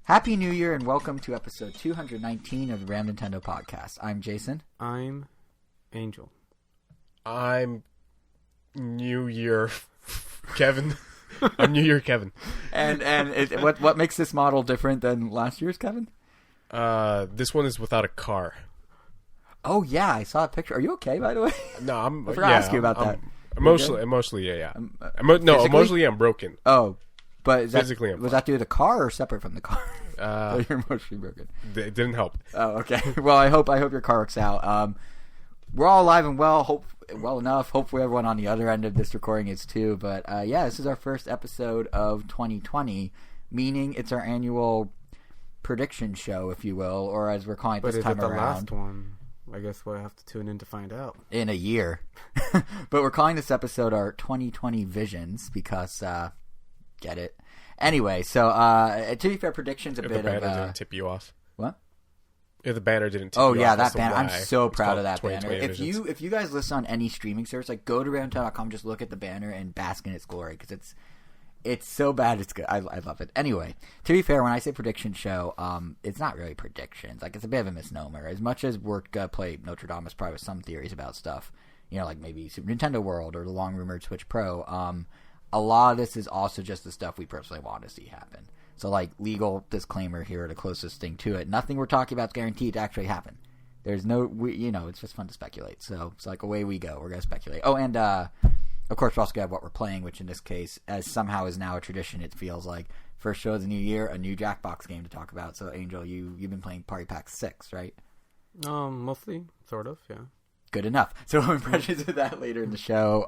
Happy New Year and welcome to episode 219 of the Ram Nintendo Podcast. I'm Jason. I'm Angel. I'm New Year Kevin. I'm New Year Kevin. And what makes this model different than last year's Kevin? This one is without a car. Oh yeah, I saw a picture. Are you okay, by the way? No, I forgot to ask you about that. Emotionally, yeah. Emotionally, I'm broken. Oh, but physically, was that due to the car or separate from the car? So you're emotionally broken. It didn't help. Oh, okay. Well, I hope your car works out. We're all alive and well. Well enough. Hopefully, everyone on the other end of this recording is too. But yeah, this is our first episode of 2020, meaning it's our annual prediction show, if you will, or as we're calling it this time around. But is it the last one? I guess we'll have to tune in to find out. In a year. But we're calling this episode our 2020 Visions because, get it? Anyway, so to be fair, predictions a bit of... If the banner didn't tip you off. What? If the banner didn't tip you off. Oh, yeah, that banner. I'm so proud of that banner. If Visions. you guys listen on any streaming service, like go to RamTown.com, just look at the banner and bask in its glory because it's so bad, it's good. I love it. Anyway, to be fair, when I say prediction show, it's not really predictions. Like, it's a bit of a misnomer. As much as we're going to play Notre Dame probably with some theories about stuff, you know, like maybe Super Nintendo World or the long-rumored Switch Pro, a lot of this is also just the stuff we personally want to see happen. So, like, legal disclaimer here, the closest thing to it. Nothing we're talking about is guaranteed to actually happen. There's no, it's just fun to speculate. So, it's like, away we go. We're going to speculate. Oh, and, of course, we also got what we're playing, which in this case, as somehow is now a tradition, it feels like. First show of the new year, a new Jackbox game to talk about. So, Angel, you've been playing Party Pack 6, right? Mostly, sort of, yeah. Good enough. So, impressions of that later in the show.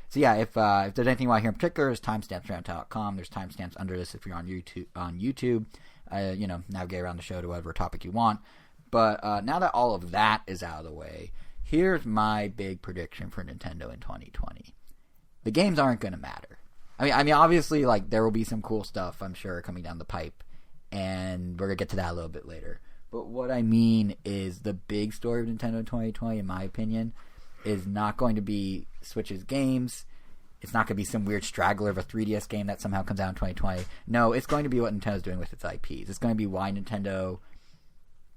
So, yeah, if there's anything you want to hear in particular, there's timestamps around .com. There's timestamps under this if you're on YouTube. Navigate around the show to whatever topic you want. But now that all of that is out of the way, here's my big prediction for Nintendo in 2020. The games aren't going to matter. I mean, obviously, like, there will be some cool stuff, I'm sure, coming down the pipe, and we're going to get to that a little bit later. But what I mean is the big story of Nintendo in 2020, in my opinion, is not going to be Switch's games. It's not going to be some weird straggler of a 3DS game that somehow comes out in 2020. No, it's going to be what Nintendo's doing with its IPs. It's going to be why Nintendo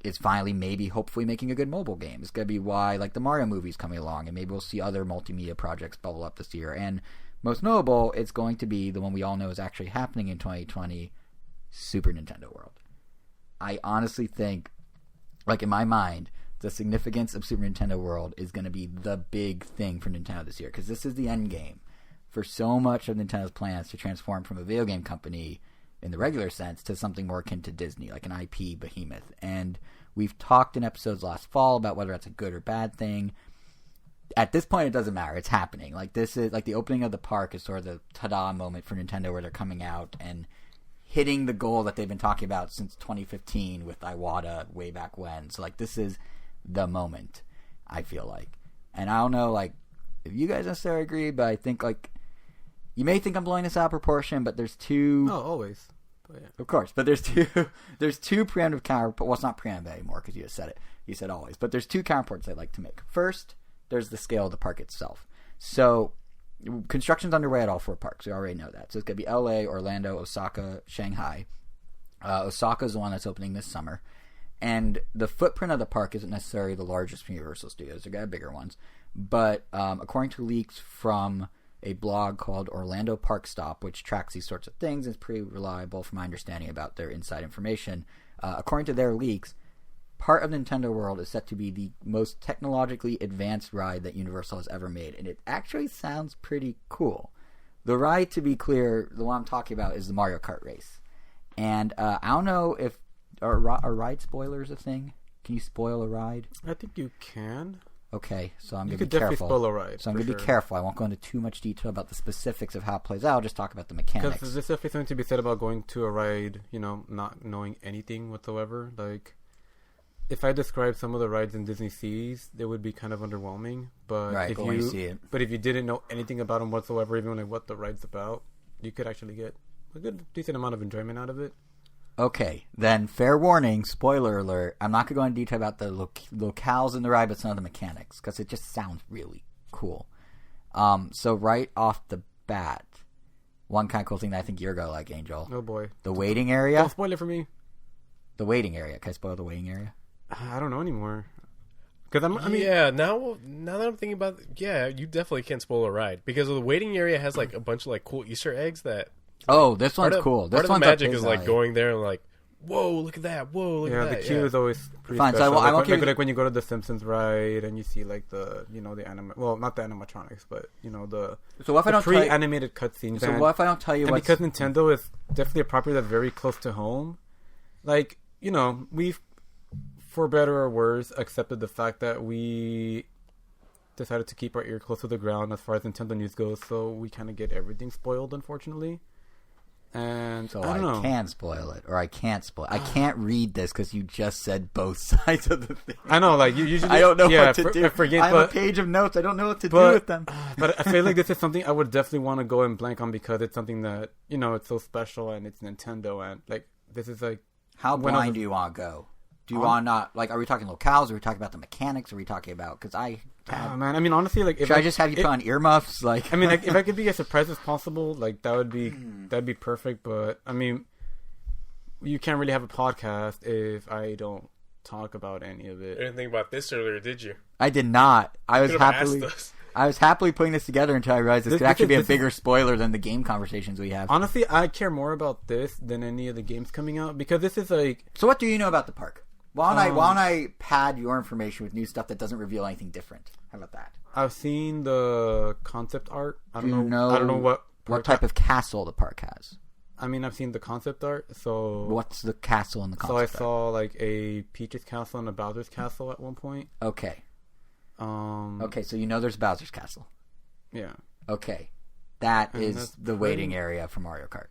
is finally, maybe, hopefully making a good mobile game. It's going to be why, like, the Mario movie's coming along, and maybe we'll see other multimedia projects bubble up this year. And most notable, it's going to be the one we all know is actually happening in 2020, Super Nintendo World. I honestly think, like, in my mind, the significance of Super Nintendo World is going to be the big thing for Nintendo this year, because this is the end game for so much of Nintendo's plans to transform from a video game company in the regular sense to something more akin to Disney, like an IP behemoth. And we've talked in episodes last fall about whether that's a good or bad thing. At this point, it doesn't matter. It's happening. Like, this is, like, the opening of the park is sort of the ta-da moment for Nintendo where they're coming out and hitting the goal that they've been talking about since 2015 with Iwata way back when. So, like, this is the moment, I feel like. And I don't know, like, if you guys necessarily agree, but I think, like, you may think I'm blowing this out of proportion, but there's two... Oh, always. But yeah. Of course, but there's two preemptive counter... Well, it's not preemptive anymore because you just said it. You said always. But there's two counterpoints I'd like to make. First, there's the scale of the park itself. So, construction's underway at all four parks. We already know that. So it's going to be LA, Orlando, Osaka, Shanghai. Osaka's the one that's opening this summer. And the footprint of the park isn't necessarily the largest from Universal Studios. They've got bigger ones. But according to leaks from a blog called Orlando Park Stop, which tracks these sorts of things, is pretty reliable from my understanding about their inside information. According to their leaks, part of Nintendo World is set to be the most technologically advanced ride that Universal has ever made. And it actually sounds pretty cool. The ride, to be clear, the one I'm talking about is the Mario Kart race. And I don't know if... Are ride spoilers a thing? Can you spoil a ride? I think you can. Okay, so I'm going to be careful. You could definitely spoil a ride. So I'm going to be careful. I won't go into too much detail about the specifics of how it plays out. I'll just talk about the mechanics. Because there's definitely something to be said about going to a ride, not knowing anything whatsoever. Like, if I described some of the rides in Disney Seas, they would be kind of underwhelming. But right, if you see it. But if you didn't know anything about them whatsoever, even like what the ride's about, you could actually get a good, decent amount of enjoyment out of it. Okay, then fair warning, spoiler alert, I'm not going to go into detail about the locales in the ride, but some of the mechanics, because it just sounds really cool. So right off the bat, one kind of cool thing that I think you're gonna like, Angel. Oh boy, the waiting area. Don't spoil it for me. The waiting area. Can I spoil the waiting area? I don't know anymore. Because now that I'm thinking about it, you definitely can't spoil a ride because the waiting area has like a bunch of like cool Easter eggs that. Oh, this one's cool. This part of the magic is like going there and like, whoa, look at that! Whoa, look at that! The queue is always pretty fine. special. So like when you go to the Simpsons ride and you see like the not the animatronics, but the pre-animated cutscenes. So what if I don't tell you? Because Nintendo is definitely a property that's very close to home, like we've, for better or worse, accepted the fact that we decided to keep our ear close to the ground as far as Nintendo news goes, so we kind of get everything spoiled, unfortunately. And so I don't know. Can spoil it, or I can't spoil. I can't read this because you just said both sides of the thing. I know, like you usually. I don't know what to do. I have a page of notes. I don't know what to do with them. But I feel like this is something I would definitely want to go and blank on because it's something that it's so special and it's Nintendo and like this is like. How blind do you want to go? Do you want not like? Are we talking locales? Are we talking about the mechanics? Are we talking about? Because man, I mean, honestly, like, should I just have you put on earmuffs? Like, I mean, like, if I could be as surprised as possible, like that'd be perfect. But I mean, you can't really have a podcast if I don't talk about any of it. You didn't think about this earlier, did you? I did not. I was happily putting this together until I realized this could actually be a bigger spoiler than the game conversations we have. Honestly, I care more about this than any of the games coming out because this is like. So, what do you know about the park? Why don't I pad your information with new stuff that doesn't reveal anything different? How about that? I've seen the concept art. I don't know what type of castle the park has. I mean, I've seen the concept art. So what's the castle in the concept art? So I saw like a Peach's castle and a Bowser's castle at one point. Okay. Okay, so there's Bowser's castle. Yeah. Okay, that is the waiting area for Mario Kart.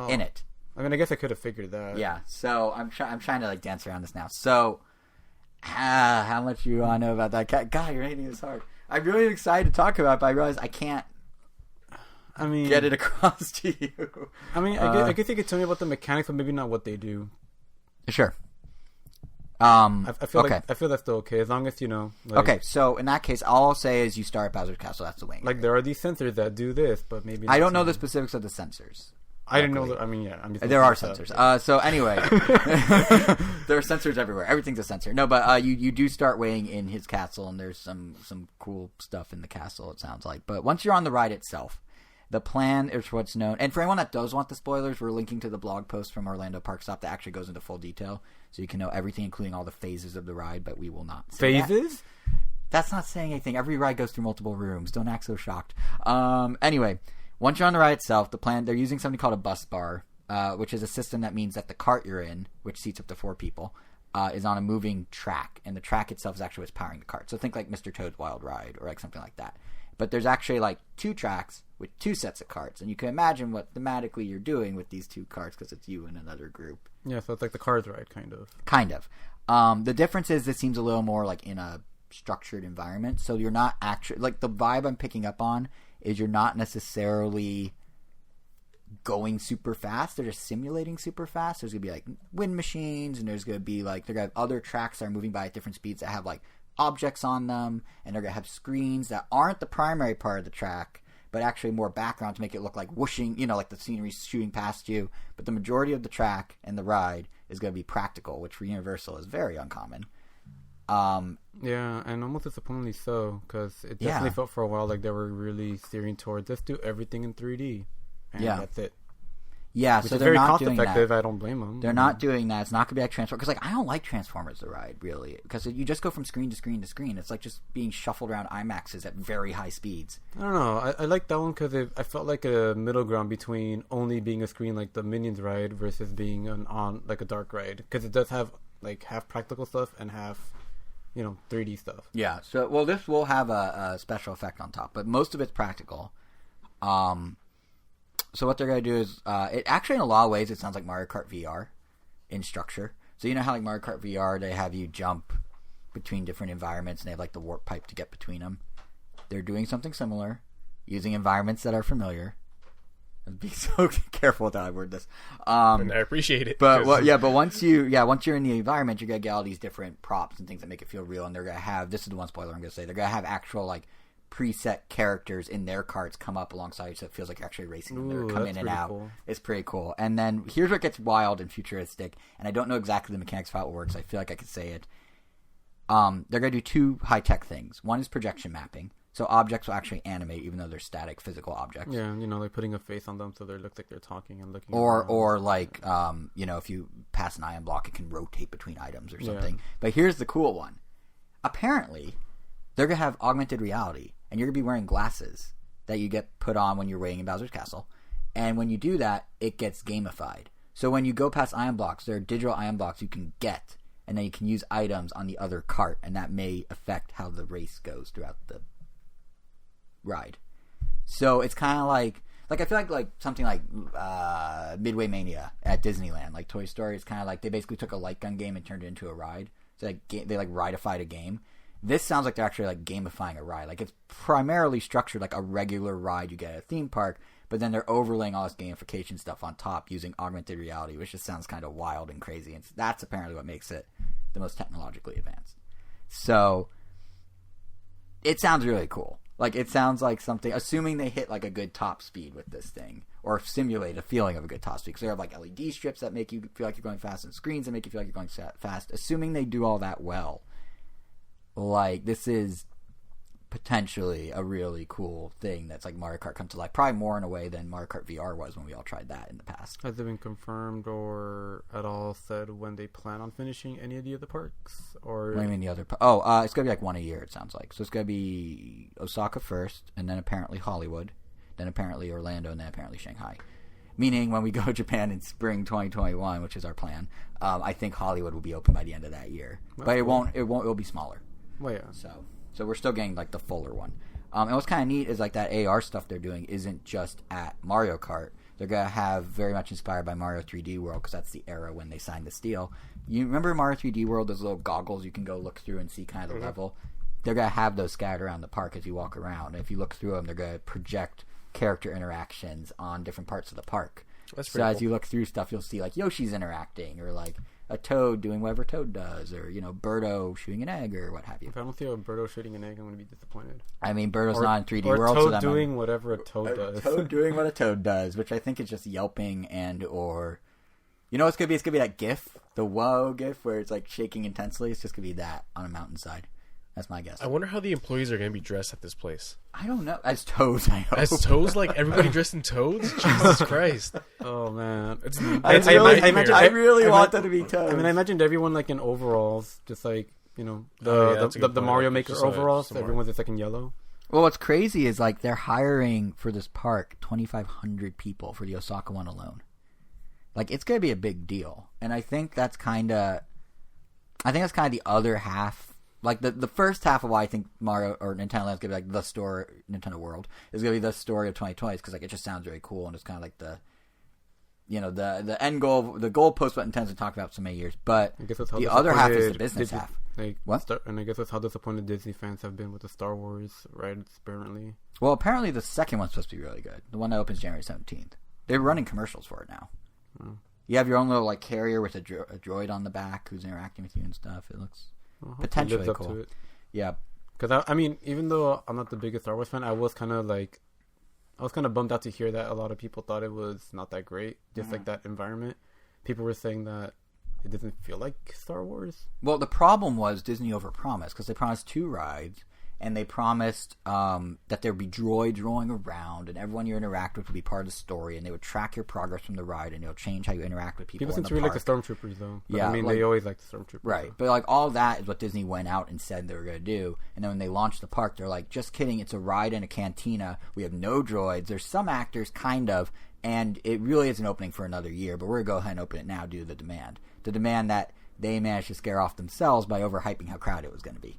In it. I mean, I guess I could have figured that. Yeah, so I'm trying to like dance around this now. So, how much do you want to know about that? God, you're making this hard. I'm really excited to talk about it, but I realize I can't. Get it across to you. I mean, I guess you could tell me about the mechanics, but maybe not what they do. Sure. I feel that's still okay as long as like, okay, so in that case, all I'll say is you start at Bowser's Castle. That's the wing. Like there are these sensors that do this, but maybe I don't know the specifics of the sensors. I didn't know that. I mean, yeah. There are sensors. So anyway, there are sensors everywhere. Everything's a sensor. No, but you do start weighing in his castle, and there's some cool stuff in the castle. It sounds like. But once you're on the ride itself, the plan is what's known. And for anyone that does want the spoilers, we're linking to the blog post from Orlando Park Stop that actually goes into full detail, so you can know everything, including all the phases of the ride. But we will not say phases. That's not saying anything. Every ride goes through multiple rooms. Don't act so shocked. Anyway. Once you're on the ride itself, the plan, they're using something called a bus bar, which is a system that means that the cart you're in, which seats up to 4 people, is on a moving track, and the track itself is actually what's powering the cart. So think like Mr. Toad's Wild Ride or like something like that. But there's actually like 2 tracks with 2 sets of carts, and you can imagine what thematically you're doing with these 2 carts because it's you and another group. Yeah, so it's like the Cars ride, kind of. Kind of. The difference is this seems a little more like in a structured environment, so you're not actually like the vibe I'm picking up on is you're not necessarily going super fast. They're just simulating super fast. There's going to be like wind machines, and there's going to be like they're going to have other tracks that are moving by at different speeds that have like objects on them, and they're going to have screens that aren't the primary part of the track, but actually more background to make it look like whooshing, like the scenery's shooting past you. But the majority of the track and the ride is going to be practical, which for Universal is very uncommon. Yeah, and almost disappointingly so, because it definitely felt for a while like they were really steering towards let's do everything in 3D, and that's it. Yeah, which so is they're very not cost doing effective. that. I don't blame them. They're not doing that. It's not going to be like Transformers, because like I don't like Transformers the ride really, because you just go from screen to screen to screen. It's like just being shuffled around IMAXs at very high speeds. I don't know. I like that one because I felt like a middle ground between only being a screen like the Minions ride versus being on like a dark ride, because it does have like half practical stuff and half 3D stuff. Yeah. So, this will have a special effect on top, but most of it's practical. So what they're going to do is, it actually in a lot of ways, it sounds like Mario Kart VR in structure. So you know how like Mario Kart VR, they have you jump between different environments and they have like the warp pipe to get between them. They're doing something similar, using environments that are familiar. Be so careful with how I word this. And I appreciate it. But once you're in the environment, you're gonna get all these different props and things that make it feel real. And they're gonna have, this is the one spoiler I'm gonna say, they're gonna have actual like preset characters in their carts come up alongside you, so it feels like you're actually racing them. Ooh, They come in and out. Cool. It's pretty cool. And then here's what gets wild and futuristic, and I don't know exactly the mechanics of how it works. I feel like I could say it. They're going to do two high-tech things. One is projection mapping. So objects will actually animate even though they're static physical objects. Yeah, like putting a face on them so they look like they're talking and looking. Or like, if you pass an ion block, it can rotate between items or something. Yeah. But here's the cool one. Apparently, they're going to have augmented reality, and you're going to be wearing glasses that you get put on when you're waiting in Bowser's Castle. And when you do that, it gets gamified. So when you go past ion blocks, there are digital ion blocks you can get, and then you can use items on the other cart, and that may affect how the race goes throughout the ride. So it's kind of like I feel like something like Midway Mania at Disneyland, like Toy Story. It's kind of like they basically took a light gun game and turned it into a ride. So they like ridefied a game. This sounds like they're actually like gamifying a ride. Like it's primarily structured like a regular ride you get at a theme park, but then they're overlaying all this gamification stuff on top using augmented reality, which just sounds kind of wild and crazy. And that's apparently what makes it the most technologically advanced. So it sounds really cool. Like, it sounds like something, assuming they hit, like, a good top speed with this thing, or simulate a feeling of a good top speed, because they have, like, LED strips that make you feel like you're going fast, and screens that make you feel like you're going fast. Assuming they do all that well, like, this is potentially a really cool thing that's, like, Mario Kart come to life. Probably more in a way than Mario Kart VR was when we all tried that in the past. Has it been confirmed or at all said when they plan on finishing any of the other parks? Or What do you mean the other it's going to be like one a year, it sounds like. So it's going to be Osaka first, and then apparently Hollywood, then apparently Orlando, and then apparently Shanghai. Meaning when we go to Japan in spring 2021, which is our plan, I think Hollywood will be open by the end of that year. That's but cool. It'll be smaller. Well, yeah. So we're still getting like the fuller one. And what's kind of neat is like that AR stuff they're doing isn't just at Mario Kart. They're going to have very much inspired by Mario 3D World, because that's the era when they signed this deal. You remember Mario 3D World, those little goggles you can go look through and see kind of the level? They're going to have those scattered around the park as you walk around. And if you look through them, they're going to project character interactions on different parts of the park. That's pretty cool. As you look through stuff, you'll see like Yoshi's interacting, or like a Toad doing whatever Toad does, or Birdo shooting an egg, or what have you. If I don't see a Birdo shooting an egg, I'm going to be disappointed. I mean, Birdo's not in 3D World. Or Toad so doing whatever a Toad does. Toad doing what a Toad does, which I think is just yelping and or... You know what's going to be? It's going to be that GIF, the whoa GIF, where it's like shaking intensely. It's just going to be that on a mountainside. That's my guess. I wonder how the employees are going to be dressed at this place. I don't know. As Toads, I hope. As Toads? Like everybody dressed in Toads? Jesus Christ. Oh, man. I really want them to be Toads. I mean, I imagined everyone like in overalls, just like, the Mario Maker overalls. Everyone's just like in yellow. Well, what's crazy is like they're hiring for this park 2,500 people for the Osaka one alone. Like, it's going to be a big deal. And I think that's kind of the other half. Like, the first half of why I think Mario or Nintendo Land's going to be like the story, Nintendo World, is going to be the story of 2020, because like it just sounds very cool, and it's kind of like the end goal, the goalpost what Nintendo's been talking about for so many years. But the other half is the business half. What? And I guess that's how disappointed Disney fans have been with the Star Wars rides, apparently. Well, apparently the second one's supposed to be really good. The one that opens January 17th. They're running commercials for it now. Oh. You have your own little like carrier with a droid on the back who's interacting with you and stuff. It looks potentially cool. Yeah. Because I mean, even though I'm not the biggest Star Wars fan, I was kind of bummed out to hear that a lot of people thought it was not that great. Just like that environment. People were saying that it doesn't feel like Star Wars. Well, the problem was Disney overpromised, because they promised 2 rides, and they promised that there would be droids rolling around, and everyone you interact with would be part of the story, and they would track your progress from the ride, and it'll change how you interact with people. People seem to really like the Stormtroopers, though. But, yeah, I mean, they always like the Stormtroopers. Right, but like all that is what Disney went out and said they were going to do, and then when they launched the park, they're like, just kidding, it's a ride in a cantina, we have no droids, there's some actors, kind of, and it really isn't opening for another year, but we're going to go ahead and open it now due to the demand. The demand that they managed to scare off themselves by overhyping how crowded it was going to be.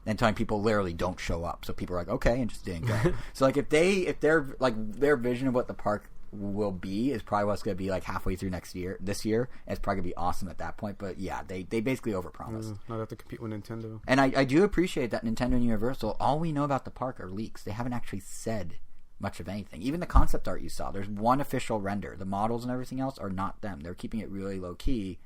And telling people literally don't show up. So people are like, okay, and just didn't go. So like if their vision of what the park will be is probably what's going to be like halfway through this year. And it's probably going to be awesome at that point. But yeah, they basically overpromised. Not have to compete with Nintendo. And I do appreciate that Nintendo and Universal, all we know about the park are leaks. They haven't actually said much of anything. Even the concept art you saw, there's one official render. The models and everything else are not them. They're keeping it really low key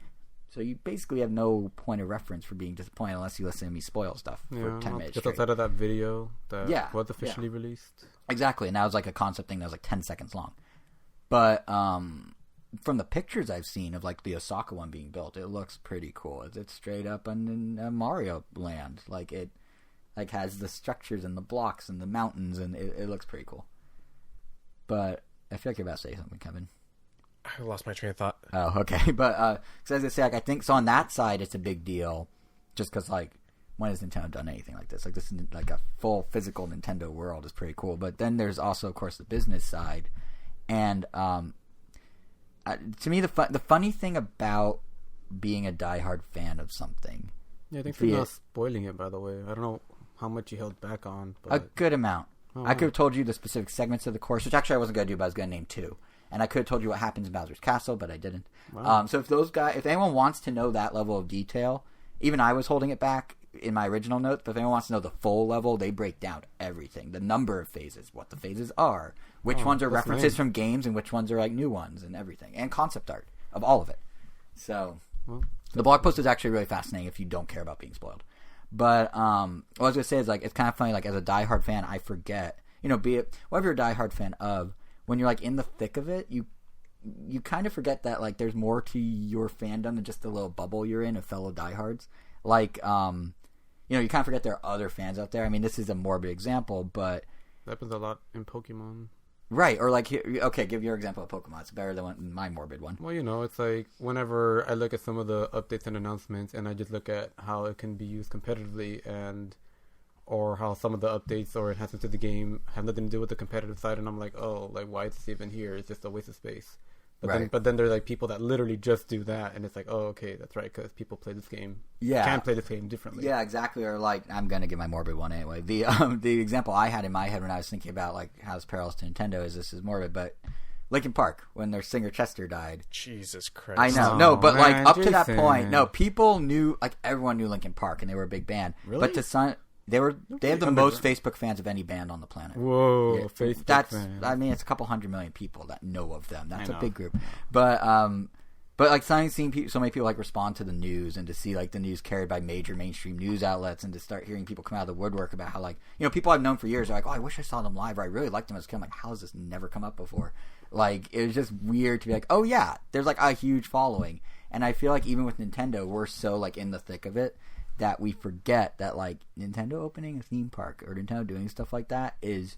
So you basically have no point of reference for being disappointed unless you listen to me spoil stuff for 10 minutes just straight. outside of that video that was officially released. Exactly, and that was like a concept thing that was like 10 seconds long. But from the pictures I've seen of like the Osaka one being built, it looks pretty cool. It's straight up in Mario land. Like it like has the structures and the blocks and the mountains, and it looks pretty cool. But I feel like you're about to say something, Kevin. I lost my train of thought. Oh, okay. But so as I say, like, I think so on that side, it's a big deal, just because like when has Nintendo done anything like this? Like this, like a full physical Nintendo world is pretty cool. But then there's also, of course, the business side, and to me, the funny thing about being a diehard fan of something. Yeah, thanks for not spoiling it. By the way, I don't know how much you held back on. But... a good amount. Oh, I could have told you the specific segments of the course, which actually I wasn't going to do, but I was going to name 2. And I could have told you what happens in Bowser's Castle, but I didn't. Wow. So if anyone wants to know that level of detail, even I was holding it back in my original notes, but if anyone wants to know the full level, they break down everything. The number of phases, what the phases are, which ones are references from games, and which ones are like new ones, and everything. And concept art of all of it. So the blog post is actually really fascinating if you don't care about being spoiled. But what I was going to say is like it's kind of funny, like as a diehard fan, I forget, be it whatever you're a diehard fan of, when you're like in the thick of it, you kind of forget that like there's more to your fandom than just the little bubble you're in of fellow diehards. Like, you kind of forget there are other fans out there. I mean, this is a morbid example, but that happens a lot in Pokemon. Right, or like, okay, give your example of Pokemon. It's better than my morbid one. Well, it's like whenever I look at some of the updates and announcements, and I just look at how it can be used competitively, or how some of the updates or enhancements to the game have nothing to do with the competitive side, and I'm like, oh, like why is this even here? It's just a waste of space. But then there's like people that literally just do that, and it's like, oh, okay, that's right, because people play this game. Yeah, can play this game differently. Yeah, exactly. Or like, I'm gonna give my morbid one anyway. The example I had in my head when I was thinking about like how it's parallels to Nintendo is this is morbid, but Linkin Park when their singer Chester died. Jesus Christ! I know, but like up to that point, no, people knew, like everyone knew Linkin Park, and they were a big band. Really? But they have the most Facebook fans of any band on the planet. Whoa, yeah, Facebook fans. I mean, it's a couple 100 million people that know of them. That's a big group. But like seeing so many people like respond to the news, and to see like the news carried by major mainstream news outlets, and to start hearing people come out of the woodwork about how like people I've known for years are like, oh, I wish I saw them live, or I really liked them as a kid. I'm like, how has this never come up before? Like, it was just weird to be like, oh yeah, there's like a huge following. And I feel like even with Nintendo, we're so like in the thick of it that we forget that like Nintendo opening a theme park or Nintendo doing stuff like that is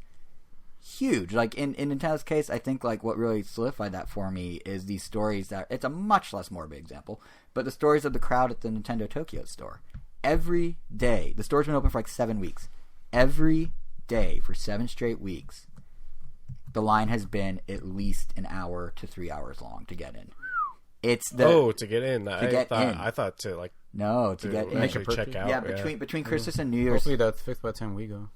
huge. Like in Nintendo's case, I think like what really solidified that for me is these stories that it's a much less morbid example, but the stories of the crowd at the Nintendo Tokyo store. Every day, the store's been open for like 7 weeks. Every day for 7 straight weeks, the line has been at least an hour to 3 hours long to get in. It's the to get in. I thought to like to get in. Actually check out. Yeah, between Christmas and New Year's. Hopefully that's fixed by the time we go.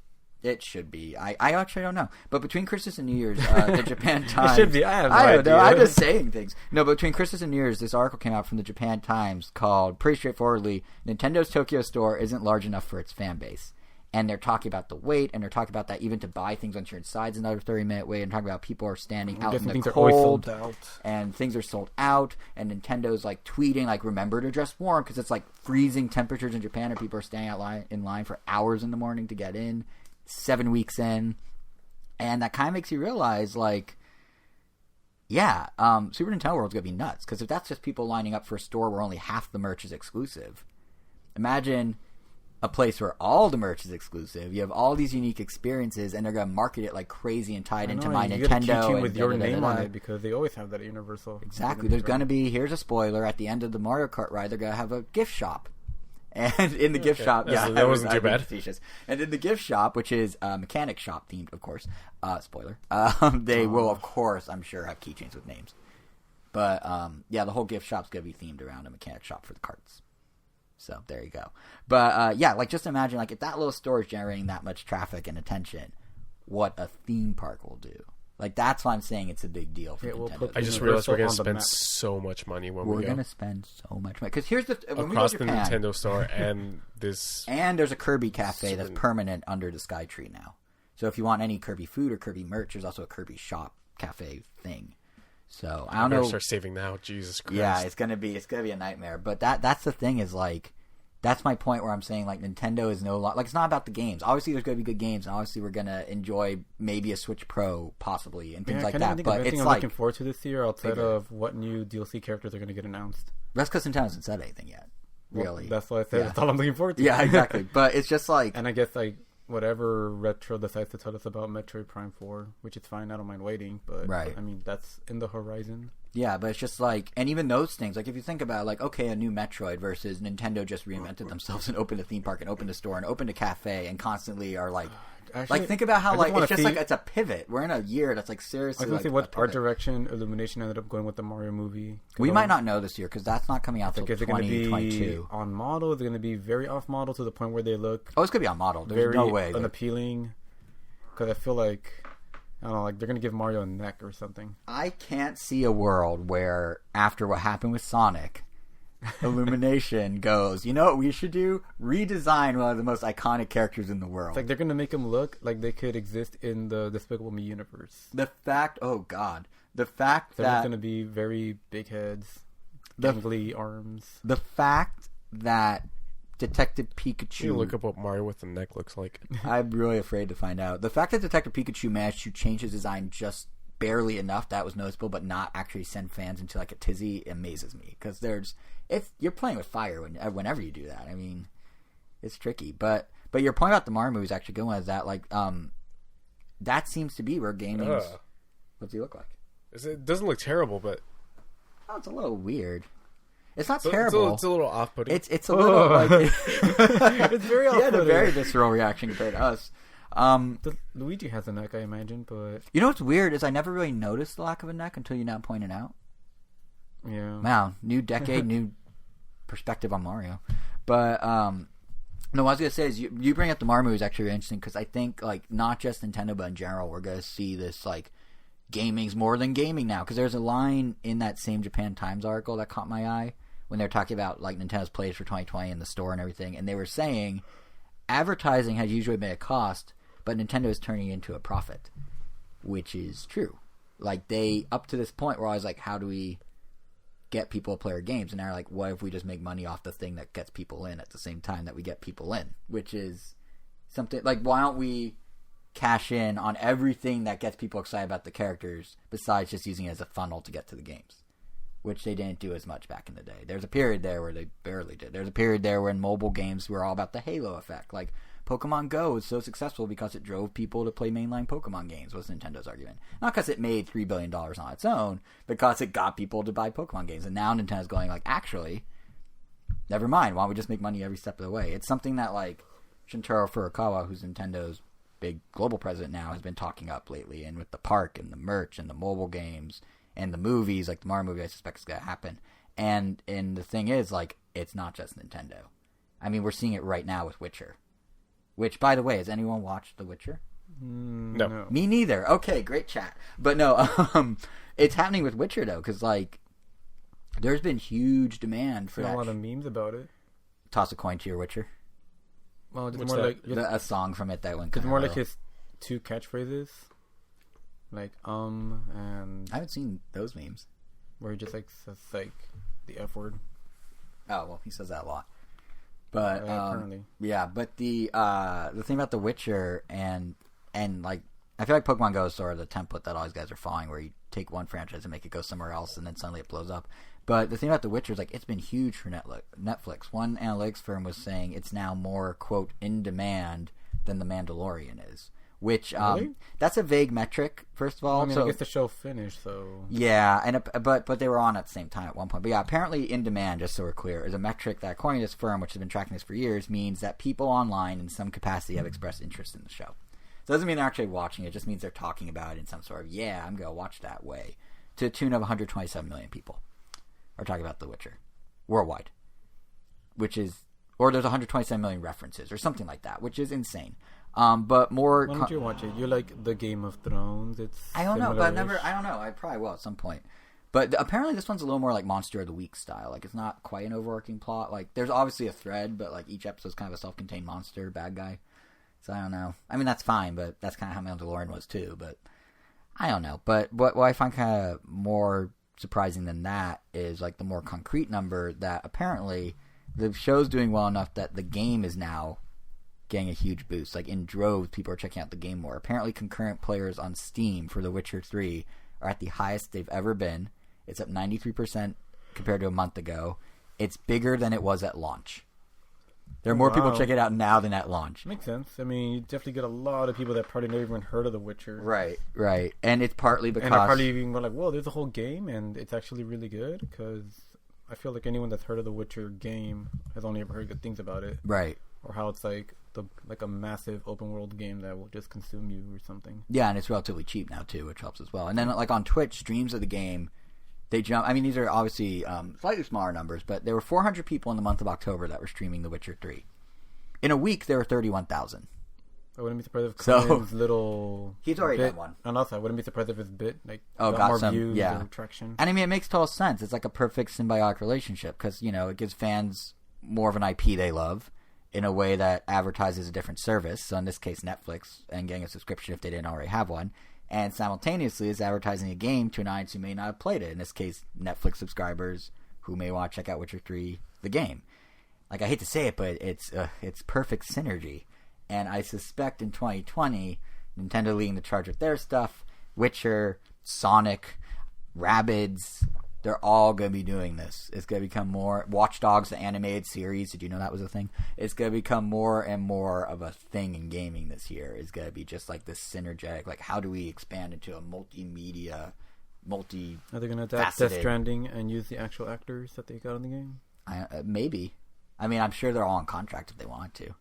It should be. I actually don't know. But between Christmas and New Year's, the Japan Times... It should be. I have no idea. idea. I'm just saying things. No, but between Christmas and New Year's, this article came out from the Japan Times called, pretty straightforwardly, Nintendo's Tokyo store isn't large enough for its fan base. And they're talking about the wait, and they're talking about that even to buy things once you're inside is another 30-minute wait, and talking about people are standing out in the cold, and things are sold out, and Nintendo's like tweeting, like, remember to dress warm, because it's like freezing temperatures in Japan, and people are standing out in line for hours in the morning to get in, 7 weeks in, and that kind of makes you realize, like, yeah, Super Nintendo World's gonna be nuts, because if that's just people lining up for a store where only half the merch is exclusive, imagine a place where all the merch is exclusive. You have all these unique experiences, and they're going to market it like crazy and tie it into My Nintendo. You get a keychain with your name on it, because they always have that at Universal. Exactly. There's going to be, here's a spoiler, at the end of the Mario Kart ride, they're going to have a gift shop. And in the gift shop, that wasn't too bad. Facetious. And in the gift shop, which is mechanic shop themed, of course, spoiler, they will, of course, I'm sure, have keychains with names. But the whole gift shop's going to be themed around a mechanic shop for the carts. So there you go. But like just imagine like if that little store is generating that much traffic and attention, what a theme park will do. Like that's why I'm saying it's a big deal for Nintendo. I just realized we're going to spend so much money when we go. We're going to spend so much money because here's the when across we go to Japan, the Nintendo store and this and there's a Kirby cafe that's permanent under the Sky Tree now. So if you want any Kirby food or Kirby merch, there's also a Kirby shop cafe thing. So I don't know. Start saving now, Jesus Christ. Yeah, it's gonna be a nightmare. But that's the thing is like, that's my point where I'm saying like Nintendo is no longer like, it's not about the games. Obviously, there's gonna be good games, and obviously we're gonna enjoy maybe a Switch Pro possibly and things like that. But it's I'm like looking forward to this year outside of what new DLC characters are gonna get announced. that's because Nintendo hasn't said anything yet. Really, well, that's what I said. Yeah. That's all I'm looking forward to. Yeah, exactly. But it's just like, and I guess like whatever Retro decides to tell us about Metroid Prime 4, which is fine. I don't mind waiting, but right. I mean that's in the horizon. Yeah, but it's just like, and even those things, like if you think about it, like, okay, a new Metroid versus Nintendo just reinvented themselves and opened a theme park and opened a store and opened a cafe and constantly are like, actually, like think about how like it's just like it's a pivot. We're in a year that's like seriously. I was gonna say what art direction Illumination ended up going with the Mario movie. We might not know this year because that's not coming out till 2022. On model, is it going to be very off model to the point where they look? Oh, it's gonna be on model. There's very no way unappealing. Because I feel like, I don't know, like they're gonna give Mario a neck or something. I can't see a world where after what happened with Sonic, Illumination goes, you know what we should do? Redesign one of the most iconic characters in the world. It's like they're gonna make them look like they could exist in the Despicable Me universe. The fact that they're gonna be very big heads, gangly arms. The fact that Detective Pikachu. You look up what Mario with the neck looks like. I'm really afraid to find out. The fact that Detective Pikachu managed to change his design just barely enough, that was noticeable, but not actually send fans into like a tizzy, amazes me. Because you're playing with fire whenever you do that. I mean, it's tricky. But your point about the Mario movie is actually good one. Is that like that seems to be where gaming. What's he look like? It doesn't look terrible, but it's a little weird. It's not terrible. It's a little off-putting. It's a little like it's very off-putting. He had a very visceral reaction compared to us. Luigi has a neck, I imagine, but you know what's weird is I never really noticed the lack of a neck until you now point it out. Yeah. Wow, new decade, new perspective on Mario. But no, what I was gonna say is you bring up the Mario movie is actually really interesting because I think like not just Nintendo but in general we're gonna see this like gaming's more than gaming now because there's a line in that same Japan Times article that caught my eye when they're talking about like Nintendo's plays for 2020 in the store and everything, and they were saying advertising has usually been a cost, but Nintendo is turning it into a profit, which is true. Like they up to this point where I was like, how do we get people to play our games? And they're like, what if we just make money off the thing that gets people in at the same time that we get people in? Which is something like, why don't we cash in on everything that gets people excited about the characters besides just using it as a funnel to get to the games? Which they didn't do as much back in the day. There's a period there where they barely did. There's a period there when mobile games were all about the halo effect. Like Pokemon Go was so successful because it drove people to play mainline Pokemon games, was Nintendo's argument. Not because it made $3 billion on its own, because it got people to buy Pokemon games. And now Nintendo's going like, actually, never mind. Why don't we just make money every step of the way? It's something that like Shintaro Furukawa, who's Nintendo's big global president now, has been talking up lately. And with the park and the merch and the mobile games and the movies, like the Mario movie, I suspect is going to happen. And the thing is, like, it's not just Nintendo. I mean, we're seeing it right now with Witcher. Which, by the way, has anyone watched The Witcher? No. Me neither. Okay, great chat. But no, it's happening with Witcher, though, because, like, there's been huge demand for that. A lot of memes about it. Toss a coin to your Witcher. Well, it's What's more that? like... A song from it that went It's kind more of like his two catchphrases. Like, and... I haven't seen those memes. Where he just, like, says, like, the F word. Oh, well, he says that a lot. But, apparently. Yeah, but the thing about The Witcher and, like, I feel like Pokemon Go is sort of the template that all these guys are following, where you take one franchise and make it go somewhere else, and then suddenly it blows up. But the thing about The Witcher is, like, it's been huge for Netflix. One analytics firm was saying it's now more, quote, in demand than The Mandalorian is. Which, really? That's a vague metric, first of all. Well, I mean, so, I guess the show finished, so... Yeah, and but they were on at the same time at one point. But yeah, apparently in demand, just so we're clear, is a metric that, according to this firm, which has been tracking this for years, means that people online in some capacity have expressed interest in the show. So it doesn't mean they're actually watching it. It just means they're talking about it in some sort of, yeah, I'm going to watch that way. To the tune of 127 million people are talking about The Witcher. Worldwide. Which is... Or there's 127 million references or something like that, which is insane. But more... Why don't you watch it? You like the Game of Thrones. It's I don't know, but I don't know. I probably will at some point. But apparently this one's a little more like Monster of the Week style. Like, it's not quite an overarching plot. Like, there's obviously a thread, but like each episode's kind of a self-contained monster, bad guy. So I don't know. I mean, that's fine, but that's kind of how Mandalorian was too. But I don't know, but what I find kind of more surprising than that is like the more concrete number that apparently the show's doing well enough that the game is now getting a huge boost. Like in droves, people are checking out the game more. Apparently, concurrent players on Steam for The Witcher 3 are at the highest they've ever been. It's up 93% compared to a month ago. It's bigger than it was at launch. There are more people checking it out now than at launch. Makes sense. I mean, you definitely get a lot of people that probably never even heard of The Witcher. Right. And it's partly because... And they're probably even going like, whoa, there's a whole game, and it's actually really good, because I feel like anyone that's heard of The Witcher game has only ever heard good things about it. Right. Or how it's like a massive open world game that will just consume you or something. Yeah, and it's relatively cheap now, too, which helps as well. And then, like, on Twitch, streams of the game... They jump. I mean, these are obviously slightly smaller numbers, but there were 400 people in the month of October that were streaming The Witcher 3. In a week, there were 31,000. I wouldn't be surprised if Conan's little... He's already done one. And also, I wouldn't be surprised if his bit got more some views or traction. And I mean, it makes total sense. It's like a perfect symbiotic relationship because, it gives fans more of an IP they love in a way that advertises a different service. So in this case, Netflix, and getting a subscription if they didn't already have one. And simultaneously is advertising a game to an audience who may not have played it. In this case, Netflix subscribers who may want to check out Witcher 3, the game. Like, I hate to say it, but it's perfect synergy. And I suspect in 2020, Nintendo leading the charge with their stuff, Witcher, Sonic, Rabbids, they're all going to be doing this. It's going to become more... Watch Dogs, the animated series, did you know that was a thing? It's going to become more and more of a thing in gaming this year. It's going to be just like this synergetic, like how do we expand into a multimedia, Are they going to adapt Death Stranding and use the actual actors that they got in the game? Maybe. I mean, I'm sure they're all on contract if they want to.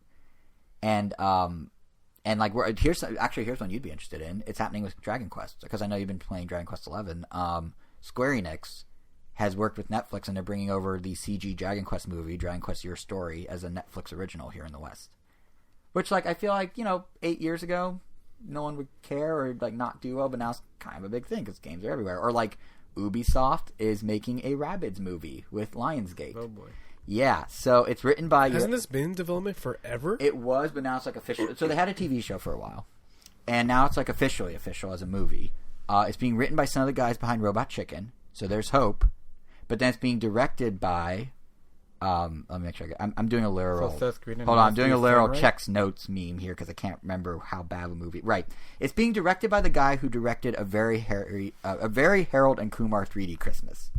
And like, here's one you'd be interested in. It's happening with Dragon Quest, because I know you've been playing Dragon Quest 11. Square Enix has worked with Netflix, and they're bringing over the CG Dragon Quest movie, Dragon Quest Your Story, as a Netflix original here in the West. Which, like, I feel like, 8 years ago, no one would care or, like, not do well, but now it's kind of a big thing because games are everywhere. Or, like, Ubisoft is making a Rabbids movie with Lionsgate. Oh, boy. Yeah, so it's written by... Hasn't this been in development forever? It was, but now it's, like, official. So they had a TV show for a while, and now it's, like, officially official as a movie. It's being written by some of the guys behind Robot Chicken, so there's hope. But then it's being directed by... let me make sure. I'm doing a literal... So hold on, I'm doing a literal checks notes meme here because I can't remember how bad of a movie... Right. It's being directed by the guy who directed a very Harold and Kumar 3D Christmas.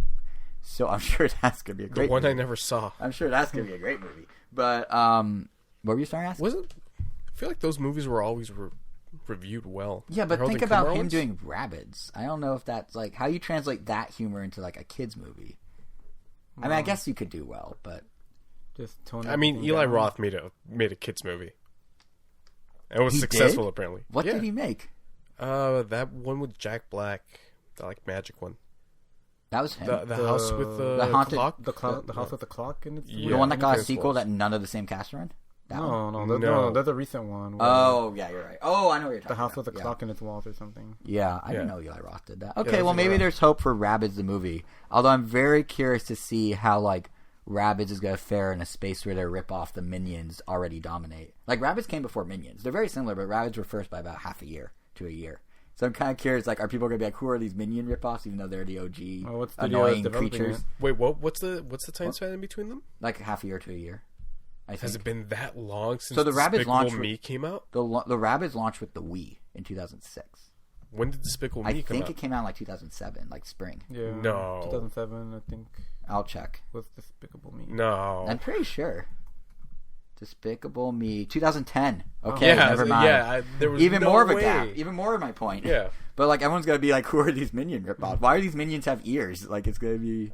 So I'm sure that's going to be a great movie. The one movie. I never saw. I'm sure that's going to be a great movie. But, what were you starting to ask? I feel like those movies were always... reviewed well. Yeah, but think about him doing Rabbids. I don't know if that's like how you translate that humor into like a kids movie. I mean, I guess you could do well, but just tone. I mean, Eli Roth made a kids movie. It was successful, apparently. What did he make? That one with Jack Black, the like magic one. That was him. The house with the haunted clock. The house with the clock in it. The one that got a sequel that none of the same cast are in. No, that's a recent one. Oh, yeah, you're right. Oh, I know what you're talking about. The house with the clock in its walls or something. Yeah, I didn't know Eli Roth did that. Okay, well, maybe there's hope for Rabbids the movie. Although I'm very curious to see how, like, Rabbids is going to fare in a space where their rip-off the Minions already dominate. Like, Rabbids came before Minions. They're very similar, but Rabbids were first by about half a year to a year. So I'm kind of curious, like, are people going to be like, who are these Minion rip-offs, even though they're the OG annoying creatures? Wait, what's the time span in between them? Like, half a year to a year. Has it been that long since the Rabbids Despicable Me came out? The Rabbids launched with the Wii in 2006. When did Despicable Me come out? I think it came out in like 2007, like spring. Yeah, no, 2007, I think. I'll check. Was Despicable Me? No, I'm pretty sure. Despicable Me, 2010. Okay, yeah, never mind. Yeah, there was even no more of a way. gap. Even more of my point. Yeah, but like everyone's gonna be like, who are these Minion ripoffs? Why do these Minions have ears? Like it's gonna be.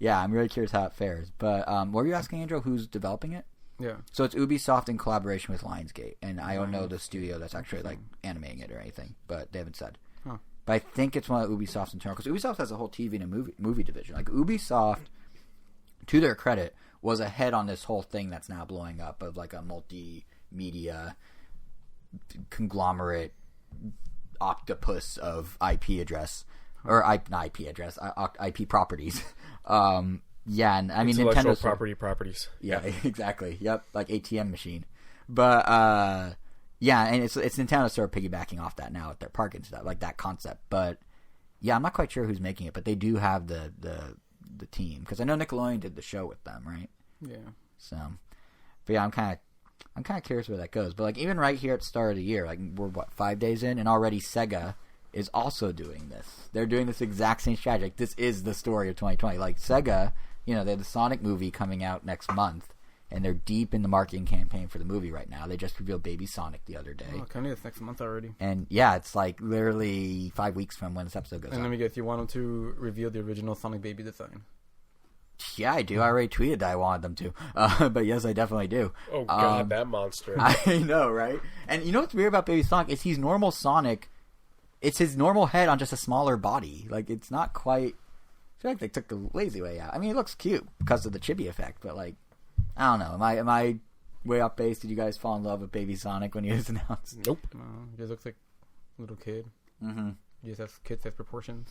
Yeah, I'm really curious how it fares. But what were you asking, Andrew? Who's developing it? Yeah. So it's Ubisoft in collaboration with Lionsgate, and I don't know the studio that's actually like animating it or anything, but they haven't said. Huh. But I think it's one of Ubisoft's internal, because Ubisoft has a whole TV and movie division. Like Ubisoft, to their credit, was ahead on this whole thing that's now blowing up of like a multimedia conglomerate octopus of IP address or not IP address, IP properties. Yeah, and I mean Nintendo's properties. Yeah, exactly. Yep, like ATM machine. But Yeah, and it's Nintendo sort of piggybacking off that now with their park and stuff, like that concept. But yeah, I'm not quite sure who's making it, but they do have the team, because I know Nickelodeon did the show with them, right? Yeah. So, but yeah, I'm kind of curious where that goes. But like even right here at the start of the year, like we're 5 days in, and already Sega is also doing this. They're doing this exact same strategy. Like, this is the story of 2020. Like Sega, they have the Sonic movie coming out next month, and they're deep in the marketing campaign for the movie right now. They just revealed Baby Sonic the other day. Oh, coming this next month already. And yeah, it's like literally 5 weeks from when this episode goes out. And let me guess, you want them to reveal the original Sonic Baby design? Yeah, I do. I already tweeted that I wanted them to. But yes, I definitely do. Oh, God, that monster. I know, right? And you know what's weird about Baby Sonic is he's normal Sonic. It's his normal head on just a smaller body. Like, it's not quite... I feel like they took the lazy way out. I mean, it looks cute because of the chibi effect, but like, I don't know. Am I way off base? Did you guys fall in love with Baby Sonic when he was announced? Nope. He just looks like a little kid. Mm-hmm. He just has kid-sized proportions.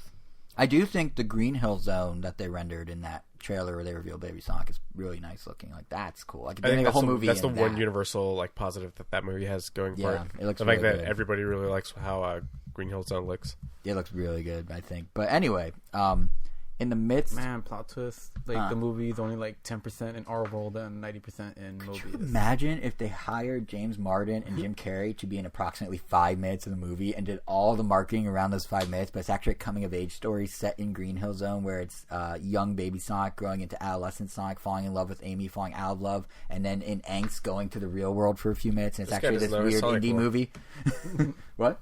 I do think the Green Hill Zone that they rendered in that trailer where they revealed Baby Sonic is really nice looking. Like, that's cool. Like, I think the whole movie. That's the one universal like positive that movie has going for it. It looks the really fact that good. everybody really likes how Green Hill Zone looks. It looks really good, I think. But anyway, in the midst... Man, plot twist. Like, the movie's only like 10% in our world and 90% in Mobius. Could you imagine if they hired James Marden and Jim Carrey to be in approximately 5 minutes of the movie and did all the marketing around those 5 minutes, but it's actually a coming-of-age story set in Green Hill Zone where it's young baby Sonic growing into adolescent Sonic, falling in love with Amy, falling out of love, and then in angst going to the real world for a few minutes, and it's actually this weird indie movie. What?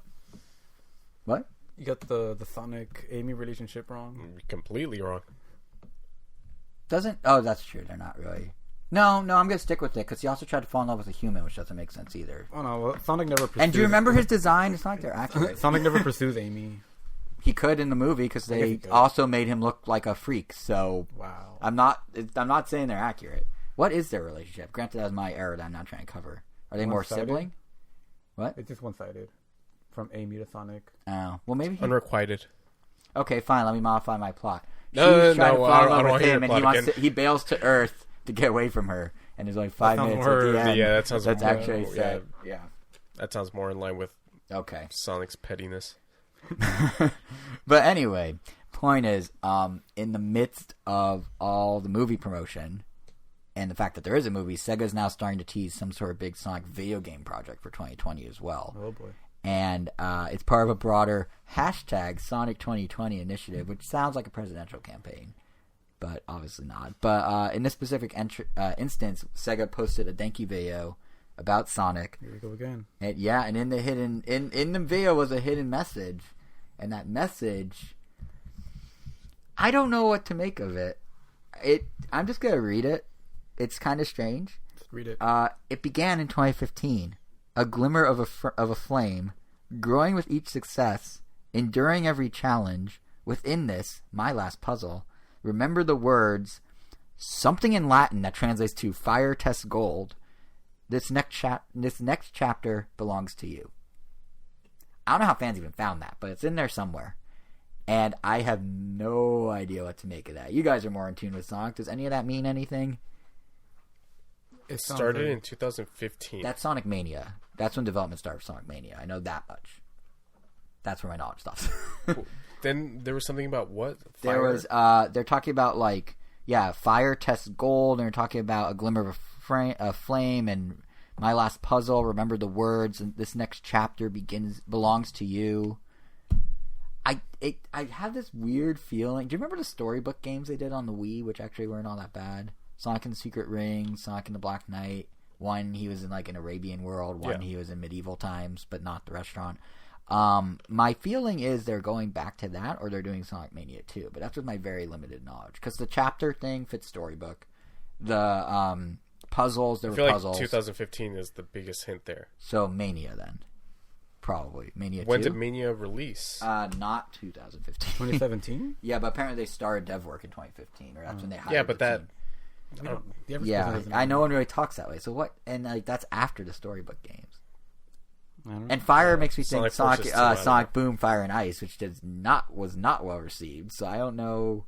What? You got the Sonic Amy relationship wrong. Completely wrong. Oh, that's true. They're not really. No, I'm going to stick with it because he also tried to fall in love with a human, which doesn't make sense either. Oh, no. Well, Sonic never pursues... And do you remember his design? It's not like they're accurate. Sonic never pursues Amy. He could in the movie because they also made him look like a freak. So wow. I'm not saying they're accurate. What is their relationship? Granted, that was my error that I'm not trying to cover. Are they more sibling? What? It's just one-sided. From Amy to Sonic. Oh, well, maybe Unrequited. Okay, fine. Let me modify my plot. No, She's trying to fall in love with him, and he bails to Earth to get away from her. And there's only 5 minutes at the end. Yeah, that sounds. That's more, actually said. Yeah. That sounds more in line with Sonic's pettiness. But anyway, point is, in the midst of all the movie promotion and the fact that there is a movie, Sega's now starting to tease some sort of big Sonic video game project for 2020 as well. Oh boy. And it's part of a broader hashtag Sonic 2020 initiative, which sounds like a presidential campaign, but obviously not. But in this specific instance, Sega posted a thank you video about Sonic. Here we go again. And, and in the hidden in the video was a hidden message, and that message, I don't know what to make of it. I'm just gonna read it. It's kind of strange. Just read it. It began in 2015. A glimmer of a flame, growing with each success, enduring every challenge. Within this, my last puzzle, remember the words, something in Latin that translates to fire tests gold. This next chapter belongs to you. I don't know how fans even found that, but it's in there somewhere. And I have no idea what to make of that. You guys are more in tune with Sonic. Does any of that mean anything? It started in 2015. That's Sonic Mania. That's when development started for Sonic Mania. I know that much. That's where my knowledge stops. Then there was something about what? Fire? There was, they're talking about, like, fire tests gold, and they're talking about a glimmer of a flame, and my last puzzle, remember the words, and this next chapter belongs to you. I have this weird feeling. Do you remember the storybook games they did on the Wii, which actually weren't all that bad? Sonic and the Secret Ring, Sonic and the Black Knight. One, he was in like an Arabian world. One, he was in medieval times, but not the restaurant. My feeling is they're going back to that, or they're doing Sonic Mania 2. But that's with my very limited knowledge. Because the chapter thing fits storybook. The puzzles, there were puzzles. Like 2015 is the biggest hint there. So Mania then. Probably. Mania 2? When did Mania release? Not 2015. 2017? Yeah, but apparently they started dev work in 2015, or that's when they hired Yeah, but the that... team. I no one really talks that way. So what? And like that's after the storybook games. I don't know. And Fire makes me think Sonic Sonic Boom, Fire and Ice, which was not well received. So I don't know.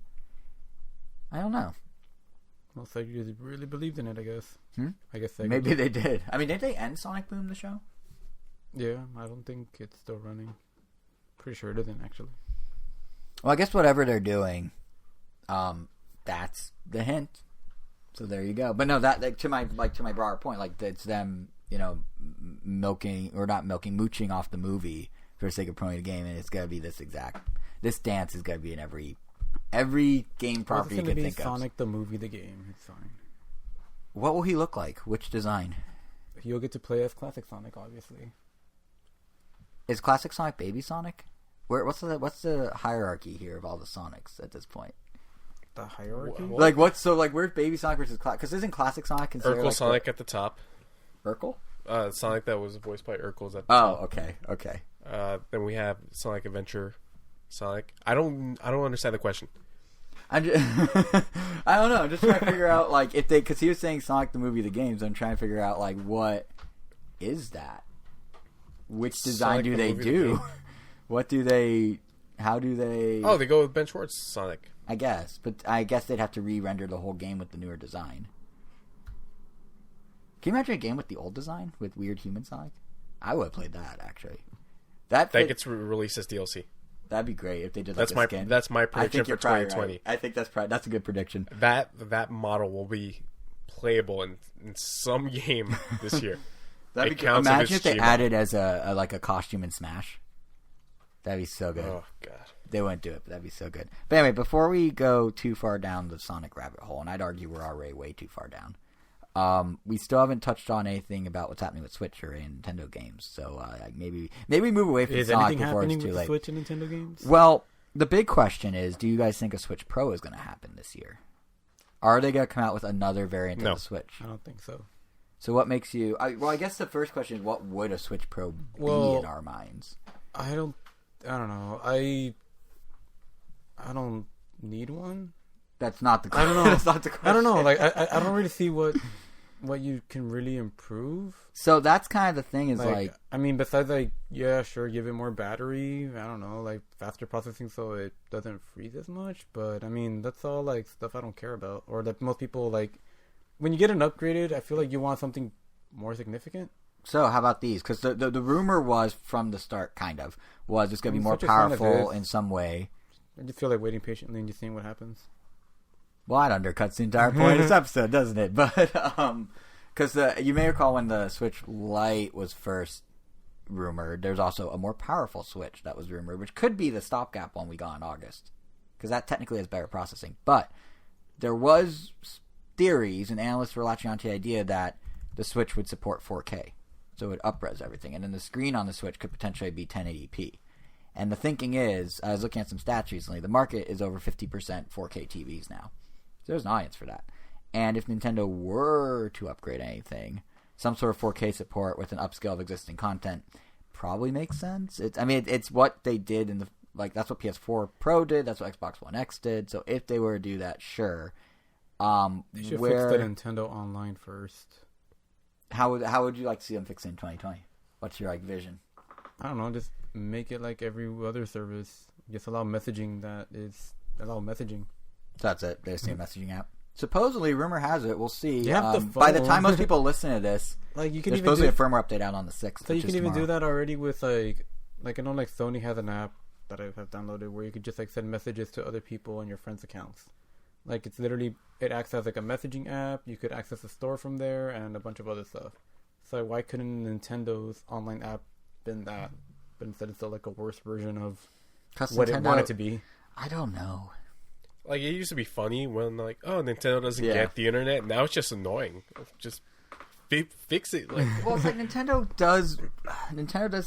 Well, so you just really believed in it, I guess. Hmm? I guess Maybe they did. I mean, did they end Sonic Boom the show? Yeah, I don't think it's still running. Pretty sure it isn't, actually. Well, I guess whatever they're doing, that's the hint. So there you go. But no, that to my broader point, like it's them, mooching off the movie for the sake of promoting the game, and it's gonna be this dance is gonna be in every game property you can think of. Sonic the movie, the game. It's fine. What will he look like? Which design? You'll get to play as Classic Sonic, obviously. Is Classic Sonic Baby Sonic? What's the hierarchy here of all the Sonics at this point? The hierarchy? Like where's Baby Sonic versus Classic? Because isn't Classic Sonic considered Urkel like Sonic at the top? Urkel? Sonic that was voiced by Urkel's at the top. Oh, okay. Then we have Sonic Adventure Sonic. I don't understand the question. I don't know. I'm just trying to figure out like if because he was saying Sonic the movie, the games. I'm trying to figure out like what is that? Which design do they do? What do they? How do they? Oh, they go with Ben Schwartz Sonic. I guess, but I guess they'd have to re-render the whole game with the newer design. Can you imagine a game with the old design with weird human Sonic? I would have played that actually. That gets released as DLC. That'd be great if they did. Like That's my prediction for 2020. Right. I think that's a good prediction. That model will be playable in some game this year. That'd be imagine if they added as a costume in Smash. That'd be so good. Oh god, they wouldn't do it, but that'd be so good. But anyway, before we go too far down the Sonic rabbit hole, and I'd argue we're already way too far down. We still haven't touched on anything about what's happening with Switch or in Nintendo games. So maybe move away from Sonic before it's too late. Switch and Nintendo games? Well, the big question is, do you guys think a Switch Pro is going to happen this year? Are they going to come out with another variant of the Switch? I don't think so. So what makes you... I guess the first question is, what would a Switch Pro be in our minds? I don't know. I don't need one. That's not the question. I don't know. That's not the question. I don't know. Like I don't really see what you can really improve. So that's kind of the thing is like I mean, besides sure, give it more battery. I don't know, like faster processing so it doesn't freeze as much. But I mean, that's all like stuff I don't care about, or that most people like. When you get an upgraded, I feel like you want something more significant. So how about these? Because the rumor was from the start, was it's going to be more powerful in some way. I just feel like waiting patiently and just seeing what happens. Well, that undercuts the entire point of this episode, doesn't it? But because you may recall when the Switch Lite was first rumored, there's also a more powerful Switch that was rumored, which could be the stopgap one we got in August, because that technically has better processing. But there was theories, and analysts were latching onto the idea that the Switch would support 4K, so it would up-res everything, and then the screen on the Switch could potentially be 1080p. And the thinking is, I was looking at some stats recently, the market is over 50% 4K TVs now. So there's an audience for that. And if Nintendo were to upgrade anything, some sort of 4K support with an upscale of existing content probably makes sense. It's what they did in the that's what PS4 Pro did. That's what Xbox One X did. So if they were to do that, sure. They should fix the Nintendo Online first. How would you like to see them fix it in 2020? What's your vision? I don't know. Just make it like every other service. Just allow messaging messaging. So that's it. There's the messaging app. Supposedly, rumor has it. We'll see. By the time most people listen to this, you can there's supposedly a firmware update out on the 6th. So you can even do that already with I know Sony has an app that I have downloaded where you could just send messages to other people on your friends' accounts. It's literally it acts as a messaging app. You could access the store from there and a bunch of other stuff. So why couldn't Nintendo's online app been that? But instead, it's still a worse version of what it wanted to be. I don't know. It used to be funny when Nintendo doesn't get the internet. Now it's just annoying. Just fix it. Well, it's Nintendo does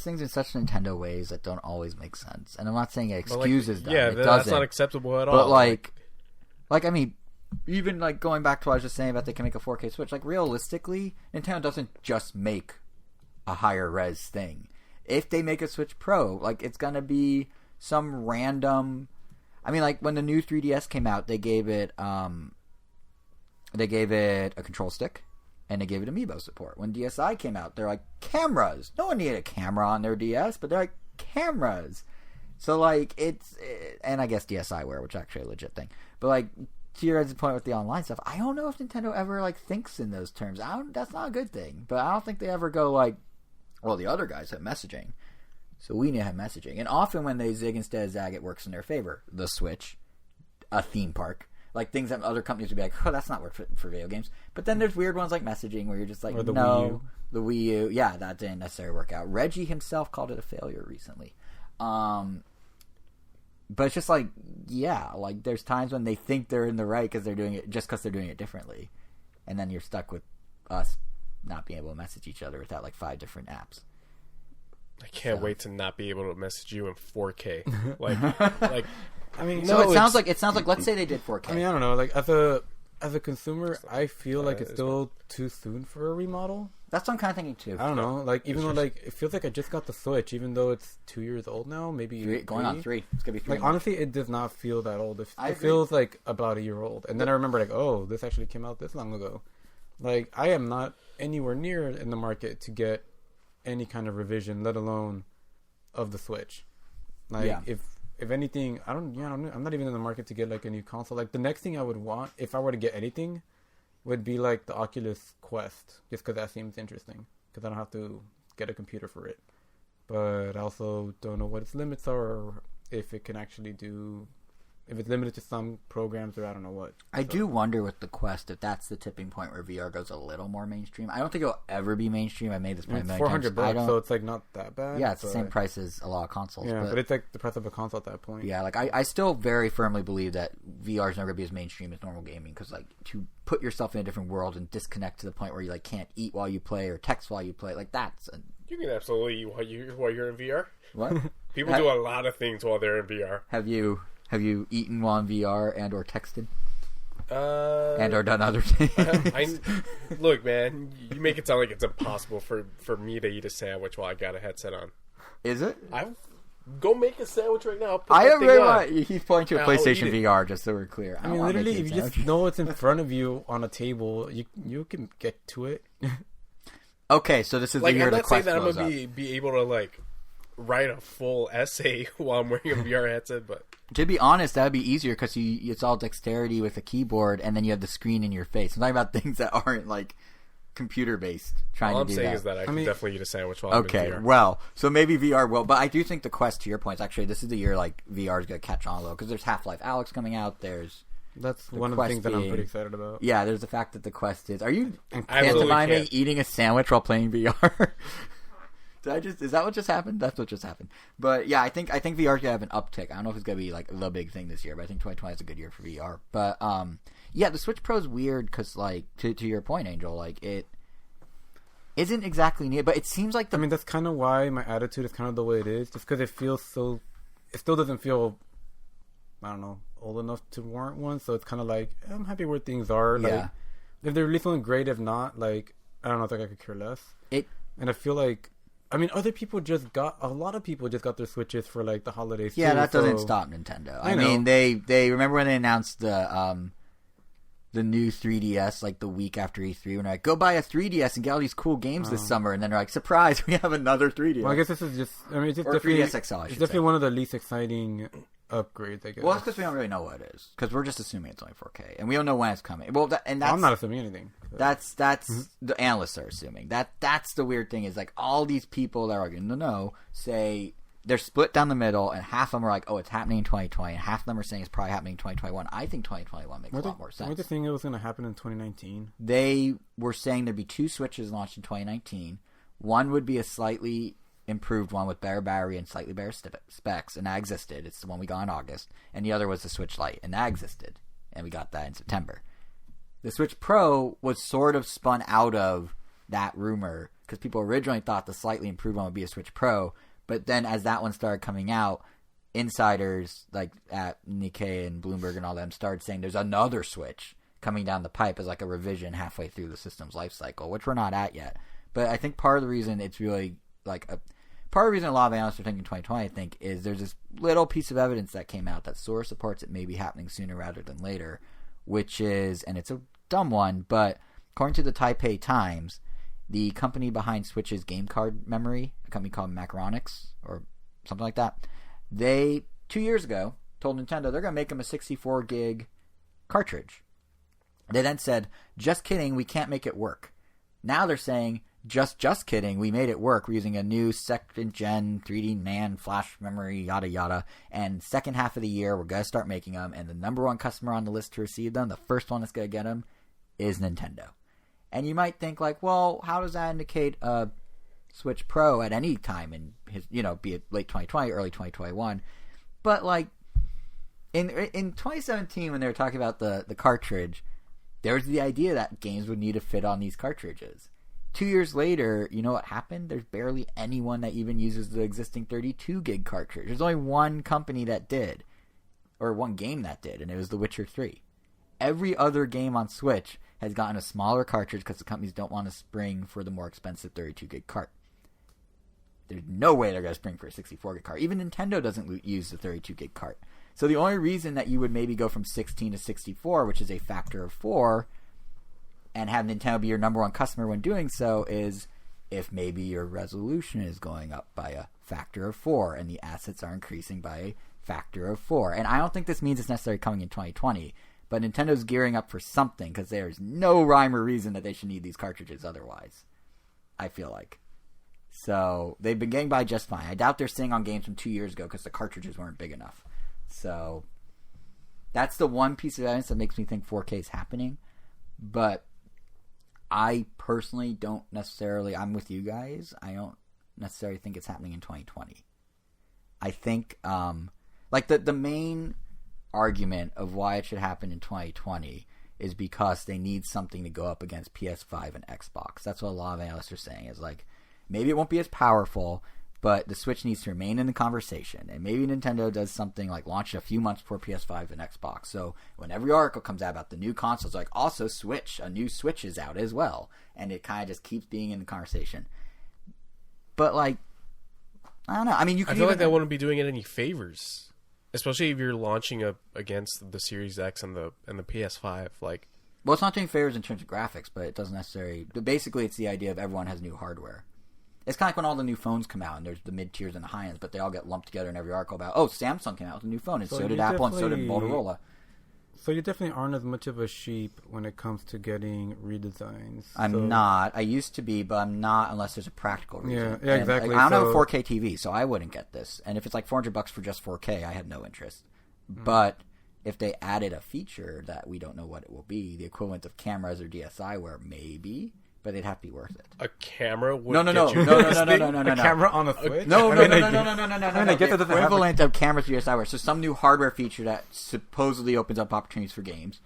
things in such Nintendo ways that don't always make sense. And I'm not saying it excuses them. Yeah, that's not acceptable at all. But even going back to what I was just saying about they can make a 4K Switch. Realistically, Nintendo doesn't just make a higher res thing. If they make a Switch Pro, it's gonna be some random. When the new 3DS came out, they gave it a control stick, and they gave it Amiibo support. When DSi came out, they're cameras. No one needed a camera on their DS, but they're cameras. So and I guess DSiWare, which is actually a legit thing. But to your point with the online stuff, I don't know if Nintendo ever thinks in those terms. That's not a good thing. But I don't think they ever go Well, the other guys have messaging. So we need to have messaging. And often when they zig instead of zag, it works in their favor. The Switch, a theme park. Like things that other companies would be like, oh, that's not work for video games. But then there's weird ones like messaging where you're just like, or the no. Wii U. The Wii U. Yeah, that didn't necessarily work out. Reggie himself called it a failure recently. But it's just like, yeah, like there's times when they think they're in the right because they're doing it just because they're doing it differently. And then you're stuck with us not being able to message each other without like 5 different apps. I can't wait to not be able to message you in 4K. Like I mean, so it sounds like let's say they did 4K. I mean, I don't know. Like as a consumer, I feel like it's still too soon for a remodel. That's what I'm kind of thinking too. I don't know. Like even though like it feels like I just got the Switch, even though it's 2 years old now, maybe going on 3. It's gonna be 3. Like honestly, it does not feel that old. It feels like about a year old. And then I remember like, oh, this actually came out this long ago. Like I am not anywhere near in the market to get any kind of revision, let alone of the Switch. Like if anything, I'm not even in the market to get like a new console. Like the next thing I would want if I were to get anything would be like the Oculus Quest, just because that seems interesting, because I don't have to get a computer for it. But I also don't know what its limits are, or if it can actually do, if it's limited to some programs, or I don't know what. I do wonder with the Quest if that's the tipping point where VR goes a little more mainstream. I don't think it'll ever be mainstream. I made this point it's many times. $400, so it's like not that bad. Yeah, it's the same price as a lot of consoles. Yeah, but it's like the price of a console at that point. Yeah, like I still very firmly believe that VR is never going to be as mainstream as normal gaming, because like to put yourself in a different world and disconnect to the point where you like can't eat while you play or text while you play, like that's you can absolutely eat while you're in VR. What? People do a lot of things while they're in VR. Have you eaten while in VR and or texted? And or done other things? Look, man, you make it sound like it's impossible for me to eat a sandwich while I got a headset on. Is it? Go make a sandwich right now. I don't really want. He's pointing to a PlayStation VR, just so we're clear. I mean, literally, if you just know what's in front of you on a table, you can get to it. Okay, so this is like, the year I'm the not saying Quest that I'm blows gonna be able to like write a full essay while I'm wearing a VR headset, but to be honest, that would be easier because it's all dexterity with a keyboard, and then you have the screen in your face. I'm talking about things that aren't like computer based. All I'm saying is that I can definitely eat a sandwich while I'm in VR. Well, so maybe VR will, but I do think the Quest, to your point, actually this is the year like VR is going to catch on a little, because there's Half-Life Alyx coming out. That's one of the things that I'm pretty excited about. Yeah, there's the fact that the Quest is. Are you pantomiming eating a sandwich while playing VR? Is that what just happened? That's what just happened. But yeah, I think VR is gonna have an uptick. I don't know if it's gonna be like the big thing this year, but I think 2020 is a good year for VR. But yeah, the Switch Pro is weird because like to your point, Angel, like it isn't exactly neat, but it seems like I mean, that's kind of why my attitude is kind of the way it is, just because it feels so. It still doesn't feel, I don't know, old enough to warrant one. So it's kind of like I'm happy where things are. Like, yeah. If they're releasing something great, if not, like I don't know, I think I could care less. And I feel like. I mean, a lot of people just got their Switches for like the holidays. Yeah, that doesn't stop Nintendo. I mean, they remember when they announced the new 3DS like the week after E3, when they're like, go buy a 3DS and get all these cool games this summer, and then they're like, surprise, we have another 3DS. Well, I guess this is just, I mean, it's just or definitely 3DS XL. It's definitely one of the least exciting upgrades, I guess. Well, that's because we don't really know what it is, because we're just assuming it's only 4K, and we don't know when it's coming. Well, I'm not assuming anything. That's the analysts are assuming. That's the weird thing, is like all these people that are in the know say they're split down the middle, and half of them are like, oh, it's happening in 2020, and half of them are saying it's probably happening in 2021. I think 2021 makes a lot more sense. Weren't they saying it was going to happen in 2019? They were saying there'd be 2 Switches launched in 2019. One would be a slightly improved one with better battery and slightly better specs, and that existed. It's the one we got in August. And the other was the Switch Lite, and that existed, and we got that in September. The Switch Pro was sort of spun out of that rumor, because people originally thought the slightly improved one would be a Switch Pro, but then as that one started coming out, insiders like at Nikkei and Bloomberg and all them started saying there's another Switch coming down the pipe as like a revision halfway through the system's life cycle, which we're not at yet. But I think part of the reason it's really like part of the reason a lot of analysts are thinking 2020, I think, is there's this little piece of evidence that came out that sort of supports it maybe happening sooner rather than later, which is, and it's a dumb one, but according to the Taipei Times, the company behind Switch's game card memory, a company called Macronix or something like that, they 2 years ago told Nintendo they're going to make them a 64 gig cartridge. They then said, just kidding, we can't make it work. Now they're saying, just kidding. We made it work. We're using a new second-gen 3D NAND flash memory, yada, yada. And second half of the year, we're going to start making them. And the number one customer on the list to receive them, the first one that's going to get them, is Nintendo. And you might think, like, well, how does that indicate a Switch Pro at any time in his, be it late 2020, early 2021? But, like, in 2017, when they were talking about the cartridge, there was the idea that games would need to fit on these cartridges. 2 years later, you know what happened? There's barely anyone that even uses the existing 32 gig cartridge. There's only one company that did, or one game that did, and it was The Witcher 3. Every other game on Switch has gotten a smaller cartridge because the companies don't want to spring for the more expensive 32 gig cart. There's no way they're going to spring for a 64 gig cart. Even Nintendo doesn't use the 32 gig cart. So the only reason that you would maybe go from 16 to 64, which is a factor of 4, and have Nintendo be your number one customer when doing so, is if maybe your resolution is going up by a factor of 4 and the assets are increasing by a factor of 4. And I don't think this means it's necessarily coming in 2020, but Nintendo's gearing up for something because there's no rhyme or reason that they should need these cartridges otherwise, I feel like. So they've been getting by just fine. I doubt they're sitting on games from 2 years ago because the cartridges weren't big enough. So that's the one piece of evidence that makes me think 4K is happening. But I personally don't necessarily, I'm with you guys, I don't necessarily think it's happening in 2020. I think, the main argument of why it should happen in 2020 is because they need something to go up against PS5 and Xbox. That's what a lot of analysts are saying, is like, maybe it won't be as powerful, but the Switch needs to remain in the conversation. And maybe Nintendo does something like launch a few months before PS5 and Xbox. So when every article comes out about the new consoles, like, also Switch, a new Switch is out as well. And it kind of just keeps being in the conversation. But, like, I don't know. I mean, I feel like they wouldn't be doing it any favors. Especially if you're launching up against the Series X and the PS5. Like, well, it's not doing favors in terms of graphics, but it doesn't necessarily... Basically, it's the idea of everyone has new hardware. It's kind of like when all the new phones come out, and there's the mid-tiers and the high-ends, but they all get lumped together in every article about, oh, Samsung came out with a new phone, and so did Apple, and so did Motorola. So you definitely aren't as much of a sheep when it comes to getting redesigns. I'm not. I used to be, but I'm not unless there's a practical reason. Yeah, exactly. Like, I don't have a 4K TV, so I wouldn't get this. And if it's like $400 for just 4K, I have no interest. But if they added a feature that we don't know what it will be, the equivalent of cameras or DSiWare, maybe... but it'd have to be worth it. A camera would no. A camera on a Switch? No. The equivalent of cameras for DSiWare. So some new hardware feature that supposedly opens up opportunities for games.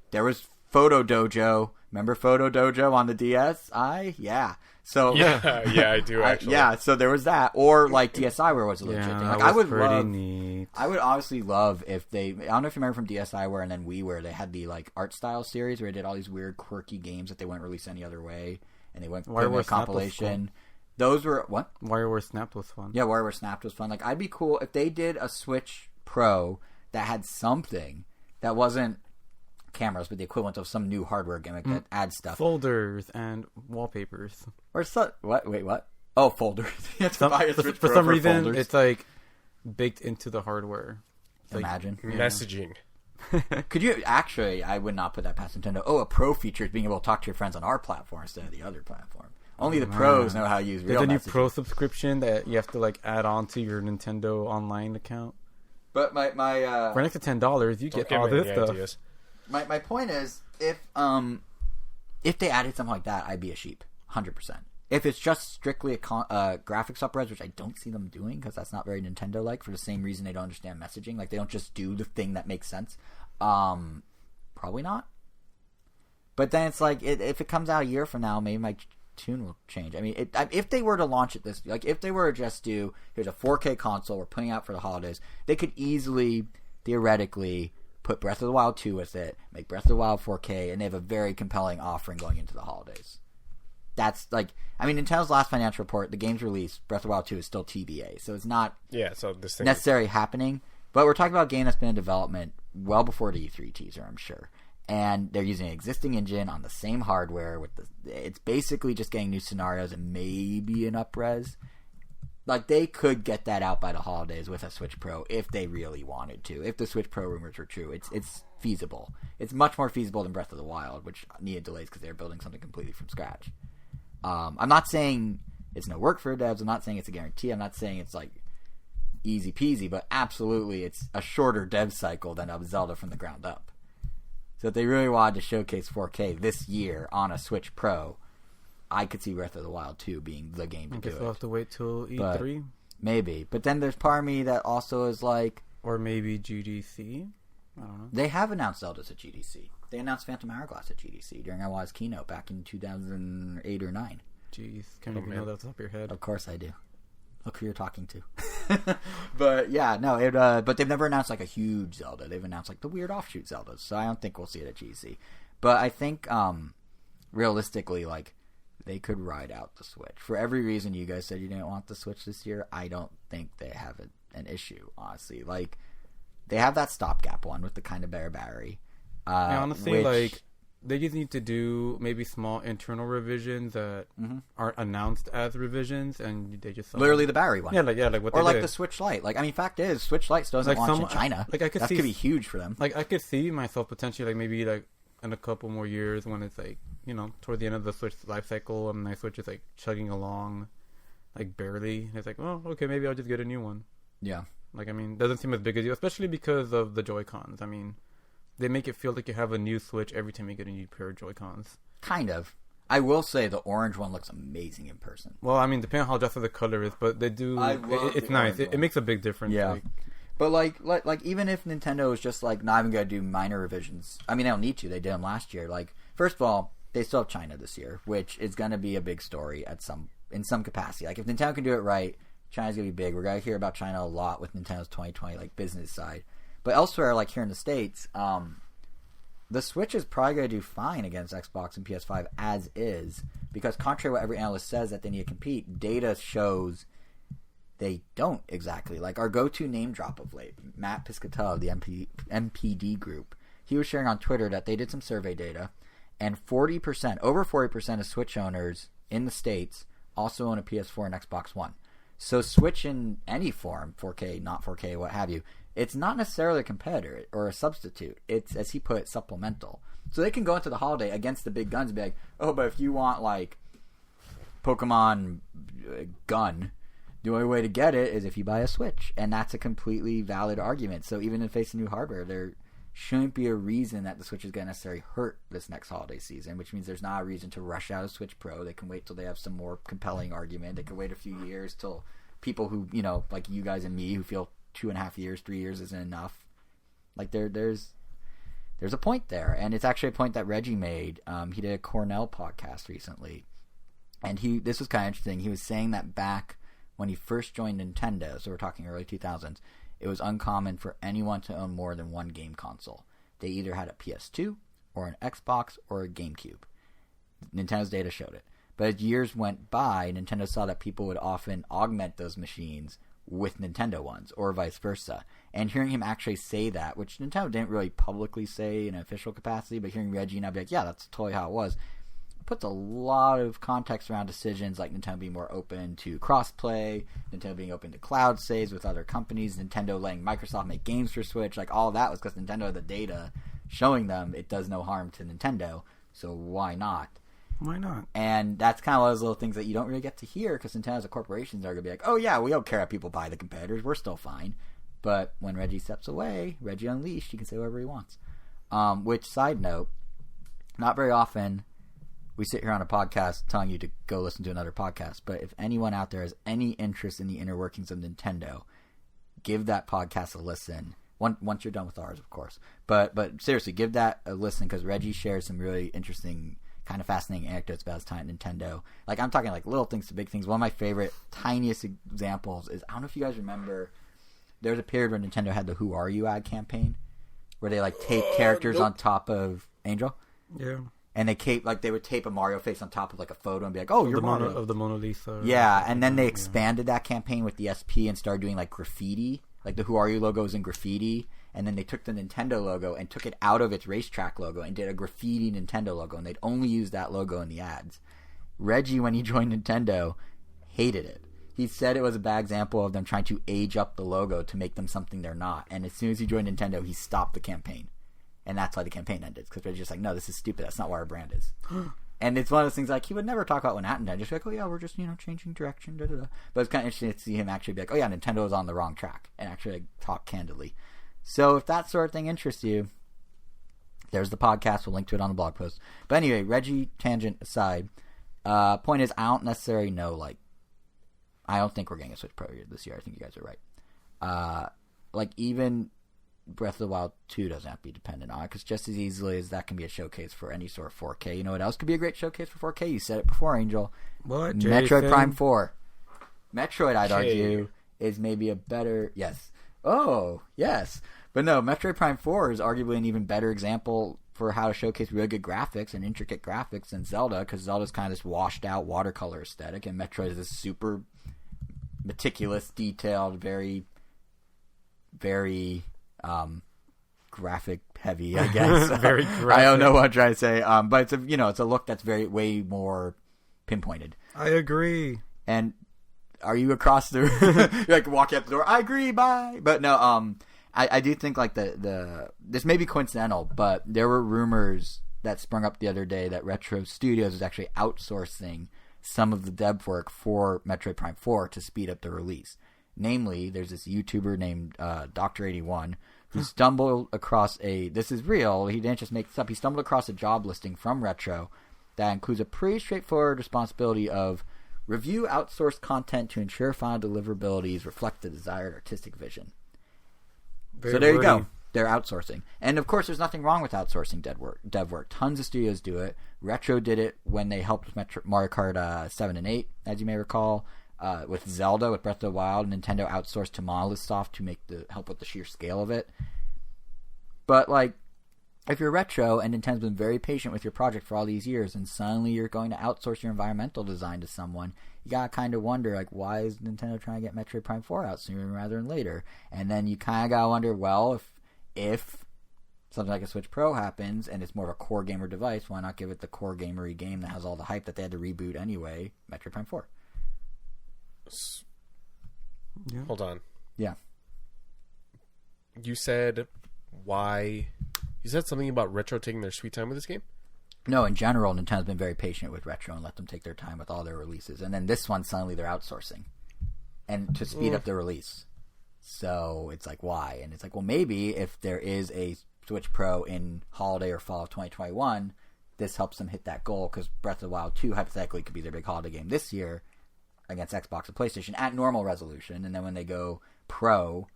There was Photo Dojo. Remember Photo Dojo on the DSi? Yeah. So yeah, I do actually. So there was that, or like DSiWare was a legit thing. Like, that was pretty neat. I would honestly love if they. I don't know if you remember from DSiWare and then WiiWare, they had the like art style series where they did all these weird, quirky games that they wouldn't release any other way, and they went for a compilation. Those were what? WarioWare Snapped was fun. Yeah, WarioWare Snapped was fun. Like, I'd be cool if they did a Switch Pro that had something that wasn't cameras, but the equivalent of some new hardware gimmick that adds stuff. Folders and wallpapers. Or what? Wait, what? Oh, folders. You have to buy a Switch for Pro some reason, folders. it's like baked into the hardware. It's Imagine. Like, messaging. Could you actually? I would not put that past Nintendo. Oh, a pro feature is being able to talk to your friends on our platform instead of the other platform. Only the pros know how to use real messaging. There's a new pro subscription that you have to like add on to your Nintendo Online account. But my for an extra $10, you get all this stuff. Ideas. My point is, if they added something like that, I'd be a sheep, 100%. If it's just strictly a graphics upres, which I don't see them doing because that's not very Nintendo-like, for the same reason they don't understand messaging. Like, they don't just do the thing that makes sense. Probably not. But then it's like, if it comes out a year from now, maybe my tune will change. I mean, if they were to launch it if they were to just do, here's a 4K console we're putting out for the holidays, they could easily, theoretically, put Breath of the Wild 2 with it, make Breath of the Wild 4K, and they have a very compelling offering going into the holidays. That's like, I mean, Nintendo's last financial report, the game's release, Breath of the Wild 2 is still TBA, so it's not necessarily happening. But we're talking about a game that's been in development well before the E3 teaser, I'm sure. And they're using an existing engine on the same hardware. It's basically just getting new scenarios and maybe an up-res. Like, they could get that out by the holidays with a Switch Pro if they really wanted to. If the Switch Pro rumors were true, it's feasible. It's much more feasible than Breath of the Wild, which needed delays because they were building something completely from scratch. I'm not saying it's no work for devs. I'm not saying it's a guarantee. I'm not saying it's like easy peasy, but absolutely it's a shorter dev cycle than a Zelda from the ground up. So if they really wanted to showcase 4K this year on a Switch Pro, I could see Breath of the Wild 2 being the game to do it. We'll have to wait till E3. But maybe. But then there's part of me that also is like... Or maybe GDC? I don't know. They have announced Zeldas at GDC. They announced Phantom Hourglass at GDC during Iwa's keynote back in 2008 or 9. Jeez, can't even know that off the top of your head. Of course I do. Look who you're talking to. But yeah, no, but they've never announced like a huge Zelda. They've announced like the weird offshoot Zeldas. So I don't think we'll see it at GDC. But I think realistically, like, they could ride out the Switch. For every reason you guys said you didn't want the Switch this year, I don't think they have an issue, honestly. Like, they have that stopgap one with the kind of bare battery. Honestly, like, they just need to do maybe small internal revisions that aren't announced as revisions, and they just literally the battery one. Yeah, like what or they like the Switch Lite. Like, I mean, fact is, Switch Lite still doesn't launch in China. Like, I could that see, could be huge for them. Like, I could see myself potentially, like, maybe like in a couple more years when it's like, you know, toward the end of the Switch life cycle, and my Switch is like chugging along, like barely. It's like, oh, okay, maybe I'll just get a new one. Yeah. Like, I mean, doesn't seem as big a deal, especially because of the Joy-Cons. I mean, they make it feel like you have a new Switch every time you get a new pair of Joy-Cons. Kind of. I will say the orange one looks amazing in person. Well, I mean, depending on how drastic the color is, but they do. It's nice. It makes a big difference. Yeah. But like even if Nintendo is just like not even gonna do minor revisions, I mean, they don't need to. They did them last year. Like, first of all, they still have China this year, which is gonna be a big story in some capacity. Like, if Nintendo can do it right, China's gonna be big. We're gonna hear about China a lot with Nintendo's 2020 like business side. But elsewhere, like here in the States, the Switch is probably going to do fine against Xbox and PS5 as is, because contrary to what every analyst says that they need to compete, data shows they don't exactly. Like, our go-to name drop of late, Matt Piscatella of the MPD group, he was sharing on Twitter that they did some survey data, and over 40% of Switch owners in the States also own a PS4 and Xbox One. So Switch in any form, 4K, not 4K, what have you, it's not necessarily a competitor or a substitute. It's, as he put it, supplemental. So they can go into the holiday against the big guns and be like, oh, but if you want, like, Pokemon gun, the only way to get it is if you buy a Switch. And that's a completely valid argument. So even in the face of new hardware, there shouldn't be a reason that the Switch is going to necessarily hurt this next holiday season, which means there's not a reason to rush out a Switch Pro. They can wait till they have some more compelling argument. They can wait a few years till people who, you know, like you guys and me, who feel 2.5 years, 3 years isn't enough. Like, there's a point there, and it's actually a point that Reggie made. He did a Cornell podcast recently, and this was kind of interesting. He was saying that back when he first joined Nintendo, so we're talking early 2000s, it was uncommon for anyone to own more than one game console. They either had a PS2 or an Xbox or a GameCube. Nintendo's data showed it. But as years went by, Nintendo saw that people would often augment those machines with Nintendo ones, or vice versa. And hearing him actually say that, which Nintendo didn't really publicly say in an official capacity, but hearing Reggie and I'd be like, yeah, that's totally how it was, puts a lot of context around decisions like Nintendo being more open to crossplay, Nintendo being open to cloud saves with other companies, Nintendo letting Microsoft make games for Switch. Like, all of that was because Nintendo had the data showing them it does no harm to Nintendo, so why not? Why not? And that's kind of one of those little things that you don't really get to hear, because Nintendo as a corporation are going to be like, oh yeah, we don't care if people buy the competitors, we're still fine. But when Reggie steps away, Reggie Unleashed, he can say whatever he wants. Which, side note, not very often we sit here on a podcast telling you to go listen to another podcast, but if anyone out there has any interest in the inner workings of Nintendo, give that podcast a listen. Once you're done with ours, of course. But seriously, give that a listen, because Reggie shares some really interesting, kind of fascinating anecdotes about his time at Nintendo. Like, I'm talking like little things to big things. One of my favorite, tiniest examples is, I don't know if you guys remember, there was a period where Nintendo had the Who Are You ad campaign, where they like tape characters on top of Angel. Yeah. And they would tape a Mario face on top of like a photo and be like, "Oh, you're Mario." Of the Mona Lisa. Yeah, and then they expanded that campaign with the SP and started doing like graffiti, like the Who Are You logo was in graffiti, and then they took the Nintendo logo and took it out of its racetrack logo and did a graffiti Nintendo logo, and they'd only use that logo in the ads. Reggie, when he joined Nintendo, hated it. He said it was a bad example of them trying to age up the logo to make them something they're not. And as soon as he joined Nintendo, he stopped the campaign. And that's why the campaign ended. Because Reggie's just like, no, this is stupid. That's not what our brand is. And it's one of those things like he would never talk about when at Nintendo. Just like, oh yeah, we're just changing direction. Da, da, da. But it's kind of interesting to see him actually be like, oh yeah, Nintendo is on the wrong track, and actually like, talk candidly. So if that sort of thing interests you, there's the podcast. We'll link to it on the blog post. But anyway, Reggie tangent aside, point is I don't necessarily know I don't think we're getting a Switch Pro this year. I think you guys are right. Even Breath of the Wild 2 doesn't have to be dependent on it, because just as easily as that can be a showcase for any sort of 4K. You know what else could be a great showcase for 4K? You said it before, Angel. What? Metroid Prime 4. Metroid, I'd argue, is maybe a better... Yes. Oh, yes. But no, Metroid Prime 4 is arguably an even better example for how to showcase really good graphics and intricate graphics than Zelda, because Zelda's kind of this washed-out watercolor aesthetic, and Metroid is this super meticulous, detailed, very, very... graphic heavy, I guess. Very graphic. I don't know what I'm trying to say. But it's it's a look that's way more pinpointed. I agree. And are you across the you're like walking out the door? I agree. Bye. But no. I do think like this may be coincidental, but there were rumors that sprung up the other day that Retro Studios is actually outsourcing some of the dev work for Metroid Prime 4 to speed up the release. Namely, there's this YouTuber named Dr. 81 who stumbled across this is real, he didn't just make this up, he stumbled across a job listing from Retro that includes a pretty straightforward responsibility of review outsourced content to ensure final deliverabilities reflect the desired artistic vision. So there you go. They're outsourcing. And of course, there's nothing wrong with outsourcing dev work. Tons of studios do it. Retro did it when they helped with Mario Kart 7 and 8, as you may recall. With Zelda, with Breath of the Wild, Nintendo outsourced to Monolith Soft to help with the sheer scale of it. But if you're Retro and Nintendo's been very patient with your project for all these years, and suddenly you're going to outsource your environmental design to someone, you gotta kind of wonder why is Nintendo trying to get Metroid Prime 4 out sooner rather than later? And then you kind of gotta wonder, well, if something like a Switch Pro happens and it's more of a core gamer device, why not give it the core gamery game that has all the hype that they had to reboot anyway, Metroid Prime 4? Yeah. Hold on. Yeah. You said why? You said something about Retro taking their sweet time with this game? No, in general, Nintendo's been very patient with Retro and let them take their time with all their releases. And then this one, suddenly they're outsourcing. And to speed up the release. So it's like, why? And it's like, well, maybe if there is a Switch Pro in holiday or fall of 2021, this helps them hit that goal, because Breath of the Wild 2 hypothetically could be their big holiday game this year against Xbox and PlayStation at normal resolution, and then when they go Pro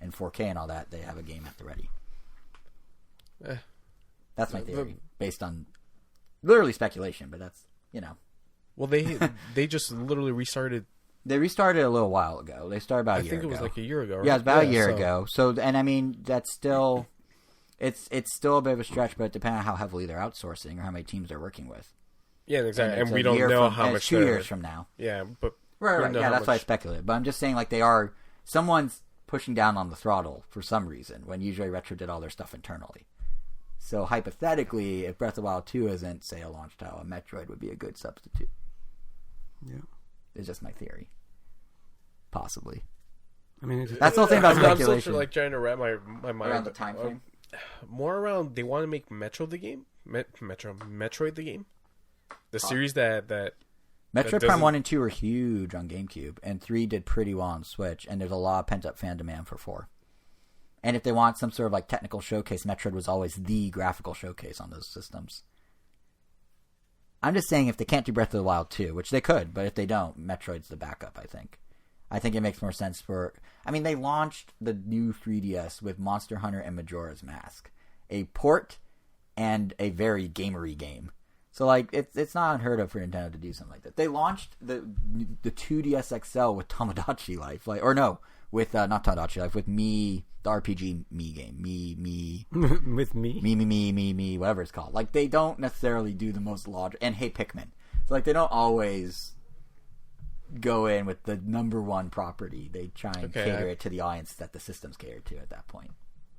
and 4K and all that, they have a game at the ready. That's my theory, based on literally speculation, but that's, Well, they just literally restarted. They restarted a little while ago. They started about a year ago. I think it was like a year ago, right? Yeah, it was about a year ago. So, and I mean, that's still... It's still a bit of a stretch, but depending on how heavily they're outsourcing or how many teams they're working with. Yeah, exactly. And we don't know how much. 2 years from now. Yeah, but right. Yeah, that's why I speculated. But I'm just saying, someone's pushing down on the throttle for some reason when usually Retro did all their stuff internally. So hypothetically, if Breath of the Wild 2 isn't, say, a launch title, a Metroid would be a good substitute. Yeah, it's just my theory. Possibly. I mean, that's the whole thing about speculation. I'm still trying to wrap my mind around the time frame. More around, they want to make Metro the game. Metroid the game. The series that Metroid Prime 1 and 2 were huge on GameCube, and 3 did pretty well on Switch, and there's a lot of pent-up fan demand for 4. And if they want some sort of technical showcase, Metroid was always the graphical showcase on those systems. I'm just saying if they can't do Breath of the Wild 2, which they could, but if they don't, Metroid's the backup, I think. I think it makes more sense for... I mean, they launched the new 3DS with Monster Hunter and Majora's Mask. A port and a very gamery game. So, it's not unheard of for Nintendo to do something like that. They launched the 2DS XL with Tomodachi Life. With not Tomodachi Life, with Me, the RPG Me game. Me. With Me? Me, whatever it's called. They don't necessarily do the most logic... And Hey Pikmin. So, they don't always go in with the number one property. They try and cater it to the audience that the system's catered to at that point.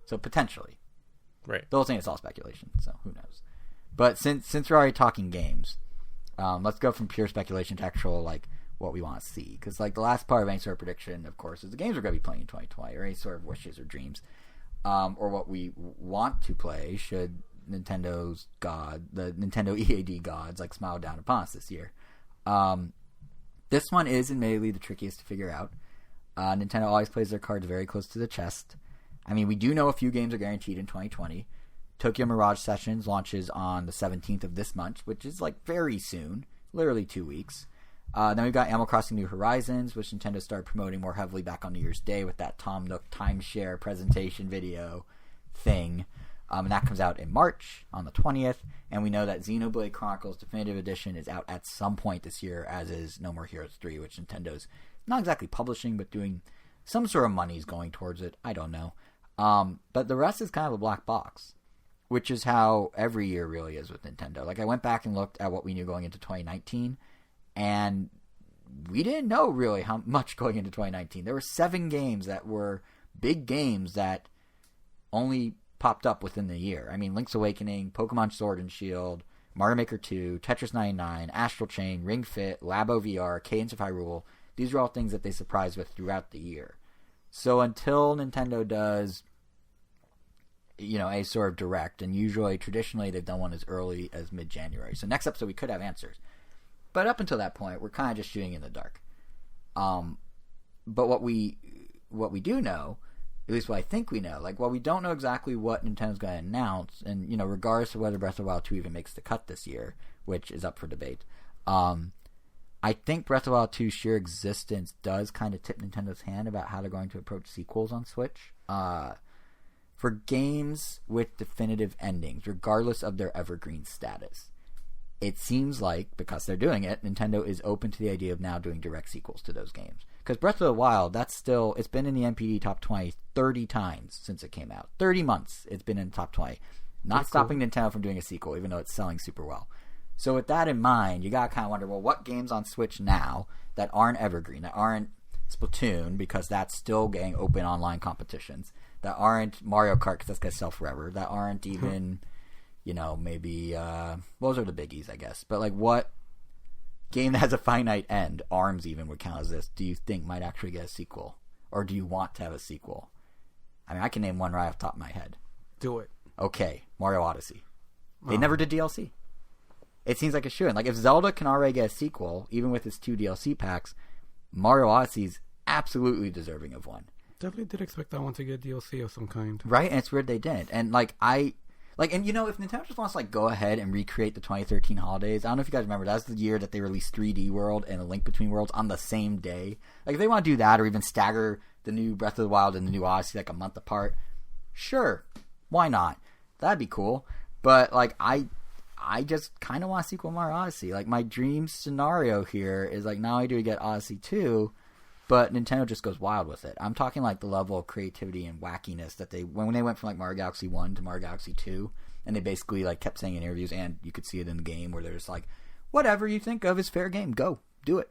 So, potentially. Right. The whole thing is all speculation, so who knows. But since we're already talking games, let's go from pure speculation to actual, what we want to see. Because, the last part of any sort of prediction, of course, is the games we're going to be playing in 2020, or any sort of wishes or dreams, or what we want to play should Nintendo's god, the Nintendo EAD gods, like smiled down upon us this year. This one is admittedly the trickiest to figure out. Nintendo always plays their cards very close to the chest. I mean, we do know a few games are guaranteed in 2020. Tokyo Mirage Sessions launches on the 17th of this month, which is like very soon, literally 2 weeks. Then we've got Animal Crossing New Horizons, which Nintendo started promoting more heavily back on New Year's Day with that Tom Nook timeshare presentation video thing. And that comes out in March on the 20th. And we know that Xenoblade Chronicles Definitive Edition is out at some point this year, as is No More Heroes 3, which Nintendo's not exactly publishing, but doing some sort of money's going towards it. I don't know. But the rest is kind of a black box, which is how every year really is with Nintendo. Like, I went back and looked at what we knew going into 2019, and we didn't know really how much going into 2019. There were 7 games that were big games that only popped up within the year. I mean, Link's Awakening, Pokemon Sword and Shield, Mario Maker 2, Tetris 99, Astral Chain, Ring Fit, Labo VR, Cadence of Hyrule. These are all things that they surprised with throughout the year. So until Nintendo does, a sort of direct, and usually, traditionally, they've done one as early as mid-January. So next episode, we could have answers. But up until that point, we're kind of just shooting in the dark. But what we do know, at least what I think we know, like, while we don't know exactly what Nintendo's going to announce, and, regardless of whether Breath of the Wild 2 even makes the cut this year, which is up for debate, I think Breath of the Wild 2's sheer existence does kind of tip Nintendo's hand about how they're going to approach sequels on Switch. For games with definitive endings, regardless of their evergreen status, it seems like, because they're doing it, Nintendo is open to the idea of now doing direct sequels to those games. Because Breath of the Wild, it's been in the NPD top 20 30 times since it came out. 30 months it's been in the top 20. Not That's stopping cool. Nintendo from doing a sequel, even though it's selling super well. So with that in mind, you gotta kind of wonder, well, what games on Switch now that aren't evergreen, that aren't Splatoon, because that's still getting open online competitions, that aren't Mario Kart, because that's gonna sell forever, that aren't even, maybe, those are the biggies, I guess. But, like, what game that has a finite end, ARMS even would count as this, do you think might actually get a sequel? Or do you want to have a sequel? I mean, I can name one right off the top of my head. Do it. Okay, Mario Odyssey. They never did DLC. It seems like it should. Like, if Zelda can already get a sequel, even with its 2 DLC packs, Mario Odyssey's absolutely deserving of one. Definitely did expect that one to get DLC of some kind. Right? And it's weird they didn't. And, if Nintendo just wants to, go ahead and recreate the 2013 holidays, I don't know if you guys remember, that's the year that they released 3D World and A Link Between Worlds on the same day. Like, if they want to do that, or even stagger the new Breath of the Wild and the new Odyssey, a month apart, sure. Why not? That'd be cool. But, I just kind of want a sequel to Mario Odyssey. Like, my dream scenario here is, not only do we get Odyssey 2, but Nintendo just goes wild with it. I'm talking, the level of creativity and wackiness that when they went from, Mario Galaxy 1 to Mario Galaxy 2, and they basically, kept saying in interviews, and you could see it in the game, where they're just whatever you think of is fair game. Go. Do it.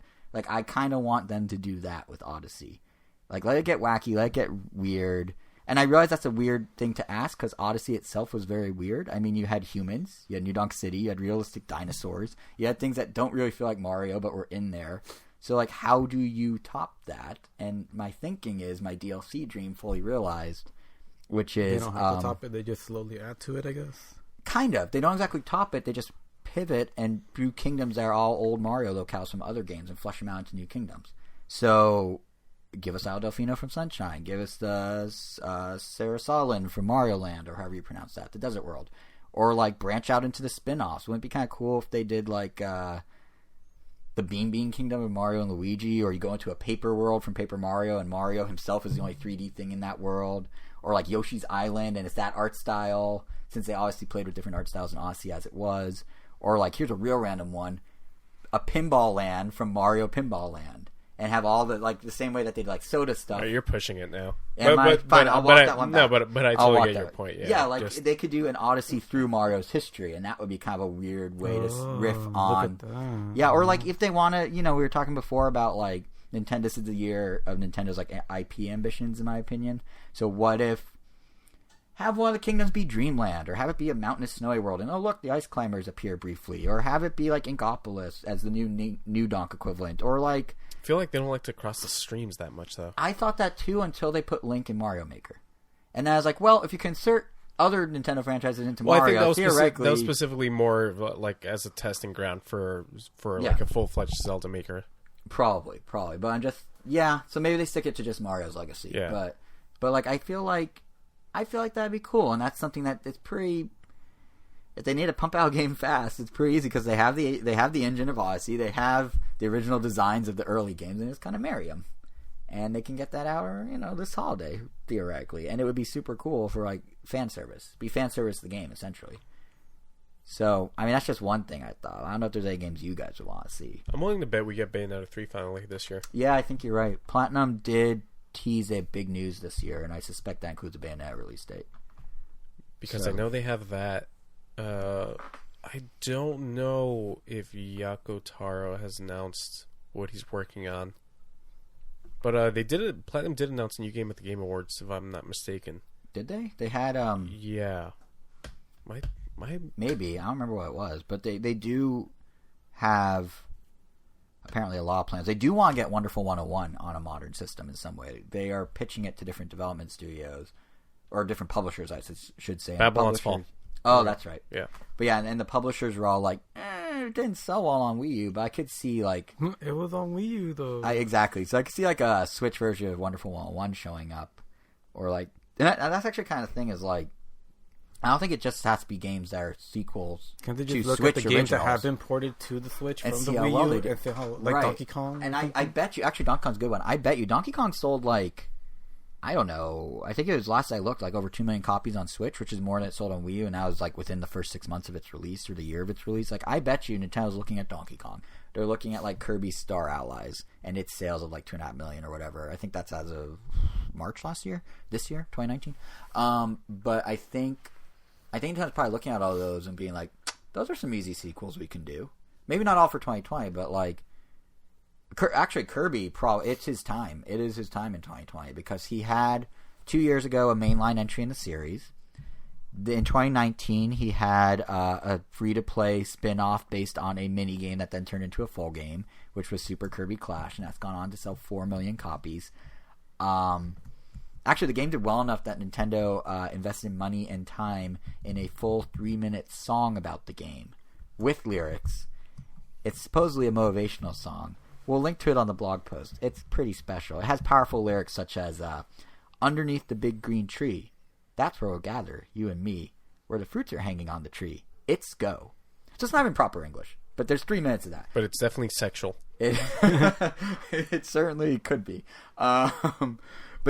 I kind of want them to do that with Odyssey. Let it get wacky. Let it get weird. And I realize that's a weird thing to ask, because Odyssey itself was very weird. I mean, you had humans, you had New Donk City, you had realistic dinosaurs, you had things that don't really feel like Mario, but were in there. So, how do you top that? And my thinking is my DLC dream fully realized, which is... They don't have to top it, they just slowly add to it, I guess? Kind of. They don't exactly top it, they just pivot and do kingdoms that are all old Mario locales from other games and flesh them out into new kingdoms. So... give us Al Delfino from Sunshine. Give us the Sarasalan from Mario Land, or however you pronounce that, the Desert World. Or, branch out into the spin-offs. Wouldn't it be kind of cool if they did, the Bean Bean Kingdom of Mario and Luigi, or you go into a paper world from Paper Mario, and Mario himself is the only 3D thing in that world. Or, Yoshi's Island, and it's that art style, since they obviously played with different art styles in Odyssey as it was. Or, here's a real random one, a Pinball Land from Mario Pinball Land. And have all the the same way that they did Soda stuff. Oh, you're pushing it now. Fine, I'll walk that one back. No, but I totally get your point. Yeah, they could do an Odyssey through Mario's history, and that would be kind of a weird way to riff on. Yeah, or if they want to, we were talking before about Nintendo. This is the year of Nintendo's IP ambitions, in my opinion. So what if have one of the kingdoms be Dreamland, or have it be a mountainous snowy world, and look, the ice climbers appear briefly, or have it be Inkopolis as the new Donk equivalent, or I feel like they don't like to cross the streams that much, though. I thought that too until they put Link in Mario Maker. And then I was well, if you can insert other Nintendo franchises into Well, Mario. I think Theoretically, that was specifically more like as a testing ground for like a full-fledged Zelda maker. Probably, but I'm just so maybe they stick it to just Mario's legacy. Yeah. But like I feel like that'd be cool, and that's something that it's pretty. If they need to pump out a game fast, it's pretty easy because they have the engine of Odyssey, they have the original designs of the early games, and it's kind of marry them, and they can get that out, this holiday theoretically, and it would be super cool for like fan service. Be fan service the game essentially. So I mean that's just one thing I thought. I don't know if there's any games you guys would want to see. I'm willing to bet we get Bayonetta 3 finally this year. Yeah, I think you're right. Platinum did tease a big news this year, and I suspect that includes a Bayonetta release date. Because I know they have that. I don't know if Yako Taro has announced what he's working on. But Platinum did announce a new game at the Game Awards, if I'm not mistaken. Did they? They had Yeah. Maybe. I don't remember what it was, but they do have apparently a lot of plans. They do want to get Wonderful 101 on a modern system in some way. They are pitching it to different development studios or different publishers, I should say. Babylon's Fall. Oh, that's right. Yeah. But yeah, and the publishers were all like, it didn't sell well on Wii U, but I could see like... It was on Wii U, though. Exactly. So I could see like a Switch version of Wonderful 101 showing up. Or like... And that's actually kind of thing is like... I don't think it just has to be games that are sequels. Can't they just to look Switch at the games that originals have been ported to the Switch and from the see how Wii well U? they do? And see how, like Donkey Kong? And I bet you... Actually, Donkey Kong's a good one. I bet you Donkey Kong sold like... I don't know. I think it was last I looked like over 2 million copies on Switch, which is more than it sold on Wii U, and that was like within the first 6 months of its release or the year of its release. Like I bet you Nintendo's looking at Donkey Kong. They're looking at like Kirby's Star Allies and its sales of like 2.5 million or whatever. I think that's as of March this year, 2019. But I think Nintendo's probably looking at all those and being like, those are some easy sequels we can do. Maybe not all for 2020, but like. Actually, Kirby, it's his time. It is his time in 2020 because he had 2 years ago a mainline entry in the series. In 2019, he had a free-to-play spin-off based on a mini-game that then turned into a full game, which was Super Kirby Clash, and that's gone on to sell 4 million copies. Actually, the game did well enough that Nintendo invested money and time in a full 3-minute song about the game with lyrics. It's supposedly a motivational song. We'll link to it on the blog post. It's pretty special. It has powerful lyrics such as, underneath the big green tree, that's where we'll gather, you and me, where the fruits are hanging on the tree. It's go. So it's not even proper English, but there's 3 minutes of that. But it's definitely sexual. It certainly could be. But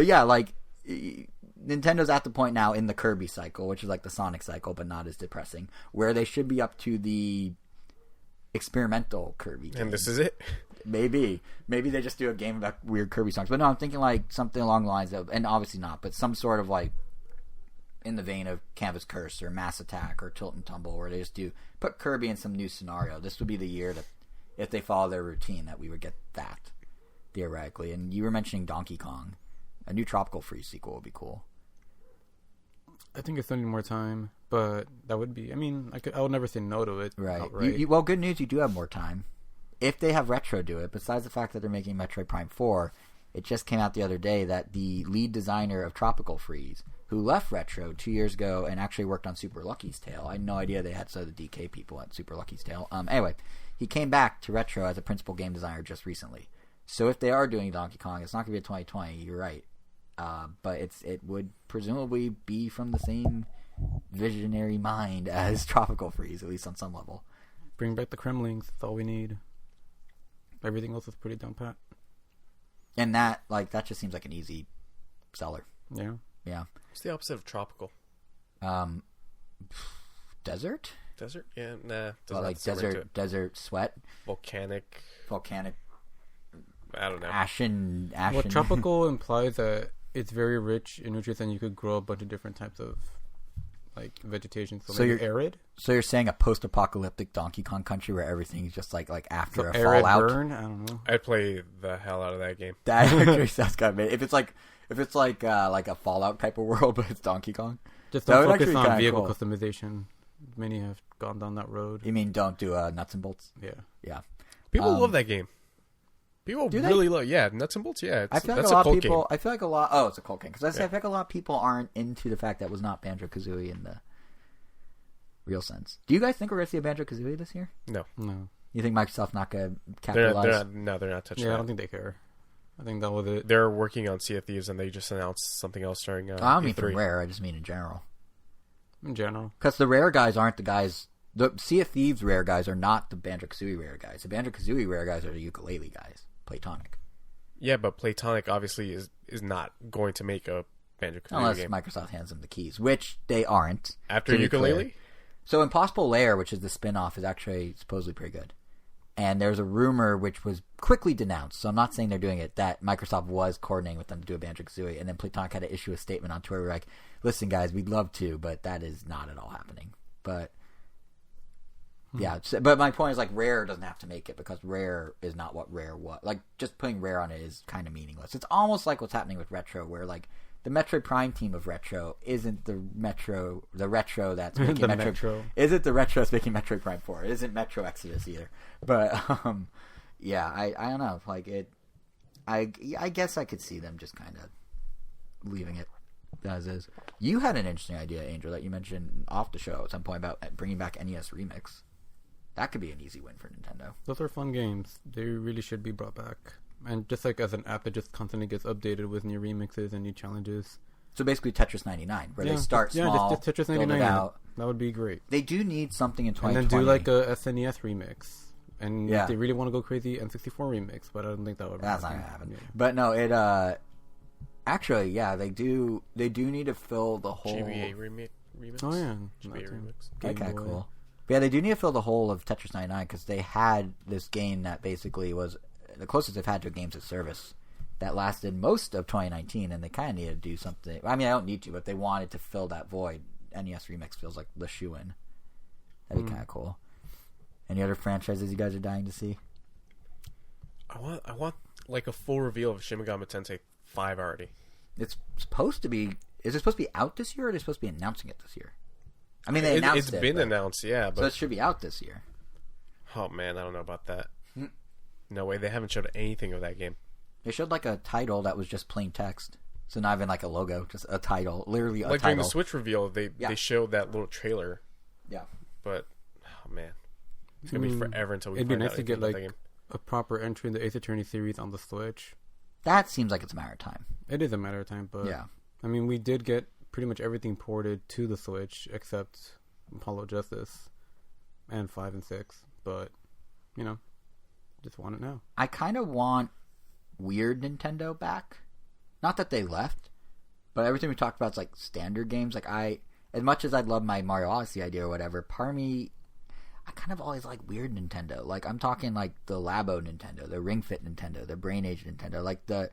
yeah, like, Nintendo's at the point now in the Kirby cycle, which is like the Sonic cycle, but not as depressing, where they should be up to the experimental Kirby game. And this is it? Maybe they just do a game about weird Kirby songs. But no, I'm thinking like something along the lines of, and obviously not, but some sort of like in the vein of Canvas Curse or Mass Attack or Tilt and Tumble, where they just put Kirby in some new scenario. This would be the year that, if they follow their routine, that we would get that theoretically. And you were mentioning Donkey Kong, a new Tropical Freeze sequel would be cool. I think it's only more time, but that would be. I mean, I would never say no to it. Right. Well, good news, you do have more time. If they have Retro do it, besides the fact that they're making Metroid Prime 4, it just came out the other day that the lead designer of Tropical Freeze, who left Retro 2 years ago and actually worked on Super Lucky's Tale. I had no idea they had some of the DK people at Super Lucky's Tale. Anyway, he came back to Retro as a principal game designer just recently. So if they are doing Donkey Kong, it's not going to be a 2020, you're right. But it would presumably be from the same visionary mind as Tropical Freeze, at least on some level. Bring back the Kremlings, that's all we need. Everything else is pretty down pat. And that just seems like an easy seller. Yeah. What's the opposite of tropical? Desert? Desert? Yeah, nah. Like desert sweat? Volcanic. I don't know. Ashen. Well, tropical implies that it's very rich in nutrients and you could grow a bunch of different types of like vegetation. So you're arid? So you're saying a post-apocalyptic Donkey Kong country where everything's just like after a arid fallout? Burn? I don't know. I'd play the hell out of that game. That actually sounds kind of amazing. If it's like a Fallout type of world, but it's Donkey Kong. Just don't focus on vehicle customization. Many have gone down that road. You mean don't do nuts and bolts? Yeah. Yeah. People love that game. People really love, nuts and bolts. Yeah, I feel like a lot of people. Game. I feel like a lot. Oh, it's a cult game because I feel like a lot of people aren't into the fact that it was not Banjo-Kazooie in the real sense. Do you guys think we're going to see a Banjo-Kazooie this year? No. You think Microsoft's not going to capitalize? They're not touching. I don't think they care. I think that was it. They're working on Sea of Thieves, and they just announced something else during. I don't mean from Rare. I just mean in general. In general, because the Rare guys aren't the guys. The Sea of Thieves Rare guys are not the Banjo-Kazooie Rare guys. The Banjo-Kazooie Rare guys are the ukulele guys. Playtonic. Yeah, but Playtonic obviously is not going to make a Banjo-Kazooie unless game. Microsoft hands them the keys, which they aren't. After ukulele? So Impossible Lair, which is the spin-off, is actually supposedly pretty good. And there's a rumor, which was quickly denounced, so I'm not saying they're doing it, that Microsoft was coordinating with them to do a Banjo-Kazooie, and then Playtonic had to issue a statement on Twitter like, listen guys, we'd love to, but that is not at all happening. But... yeah, but my point is, like, Rare doesn't have to make it because Rare is not what Rare was. Like, just putting Rare on it is kind of meaningless. It's almost like what's happening with Retro, where, like, the Metroid Prime team of Retro isn't the Retro that's making isn't the Retro that's making Metroid Prime 4. It isn't Metro Exodus either. But, yeah, I don't know. Like, I guess I could see them just kind of leaving it as is. You had an interesting idea, Angel, that you mentioned off the show at some point about bringing back NES Remix. That could be an easy win for Nintendo. Those are fun games. They really should be brought back. And just like as an app that just constantly gets updated with new remixes and new challenges. So basically Tetris 99, where they start small, just Tetris 99 out. That would be great. They do need something in 2020. And then do like a SNES remix. And if they really want to go crazy, N64 remix. But I don't think that would That's not going to happen. Yeah. But no, it... actually, yeah, they do need to fill the whole... GBA remix? Oh, yeah. GBA remix. Okay, cool. But yeah, they do need to fill the hole of Tetris 99 because they had this game that basically was the closest they've had to a games of service that lasted most of 2019, and they kind of needed to do something. I mean, I don't need to, but they wanted to fill that void. NES Remix feels like the shoe-in. That'd be kind of cool. Any other franchises you guys are dying to see? I want like a full reveal of Shin Megami Tensei 5 already. It's supposed to be... Is it supposed to be out this year, or are they supposed to be announcing it this year? I mean, they announced it. It's been announced, yeah. But... So it should be out this year. Oh, man, I don't know about that. No way, they haven't showed anything of that game. They showed, like, a title that was just plain text. So not even, like, a logo, just a title. Literally a title. Like, during the Switch reveal, they showed that little trailer. Yeah. But, oh, man. It's going to be forever until we find out. It'd be nice to get, like, a proper entry in the Ace Attorney series on the Switch. That seems like it's a matter of time. It is a matter of time, but... Yeah. I mean, we did get pretty much everything ported to the Switch, except... Hollow Justice and 5 and 6, but just want it now. I kind of want weird Nintendo back. Not that they left, but everything we talked about is like standard games. Like as much as I'd love my Mario Odyssey idea or whatever, part of me, I kind of always like weird Nintendo. Like I'm talking like the Labo Nintendo, the Ring Fit Nintendo, the Brain Age Nintendo, like the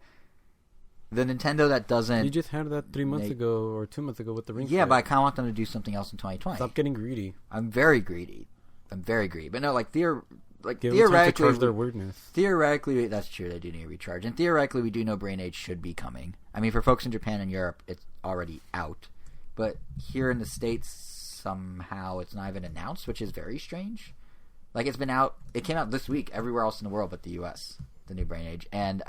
Nintendo that doesn't... You just had that 3 months ago or 2 months ago with the Ring Fit. Yeah, but I kind of want them to do something else in 2020. Stop getting greedy. I'm very greedy. But no, like Give theoretically... them time to charge their weirdness. Theoretically, that's true. They do need a recharge. And theoretically, we do know Brain Age should be coming. I mean, for folks in Japan and Europe, it's already out. But here in the States, somehow it's not even announced, which is very strange. Like, it's been out... It came out this week everywhere else in the world but the U.S., the new Brain Age. And,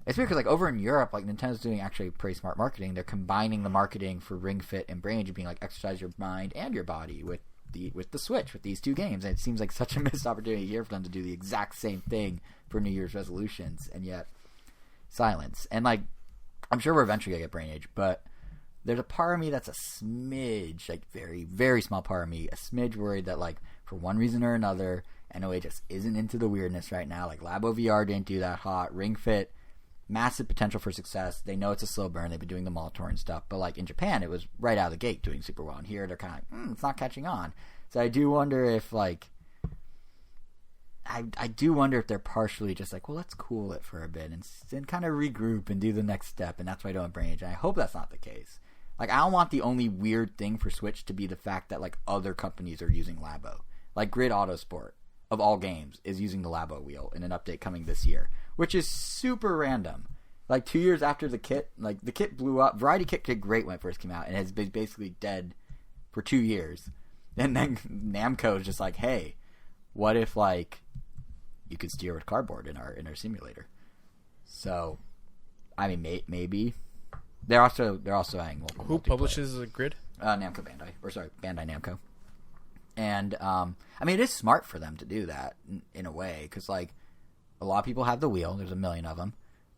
it's weird because, like, over in Europe, like, Nintendo's doing actually pretty smart marketing. They're combining the marketing for Ring Fit and Brain Age being, like, exercise your mind and your body with the Switch, with these two games. And it seems like such a missed opportunity here for them to do the exact same thing for New Year's resolutions, and yet silence. And, like, I'm sure we're eventually going to get Brain Age, but there's a part of me that's a smidge, like, very, very small part of me, a smidge worried that, like, for one reason or another, NOA just isn't into the weirdness right now. Like, Labo VR didn't do that hot. Ring Fit... massive potential for success. They know it's a slow burn. They've been doing the Molitor and stuff. But, like, in Japan, it was right out of the gate doing super well. And here, they're kind of like, it's not catching on. So I do wonder if, like... I do wonder if they're partially just like, well, let's cool it for a bit and kind of regroup and do the next step. And that's why I don't have Brain Age. And I hope that's not the case. Like, I don't want the only weird thing for Switch to be the fact that, like, other companies are using Labo. Like, Grid Autosport, of all games, is using the Labo wheel in an update coming this year, which is super random. Like 2 years after the kit, like the kit blew up. Variety Kit did great when it first came out and has been basically dead for 2 years. And then Namco is just like, hey, what if like you could steer with cardboard in our simulator. So, I mean, maybe they're also adding local. Who publishes the Grid? Namco Bandai, Bandai Namco. And I mean, it is smart for them to do that in a way, because like a lot of people have the wheel. There's a million of them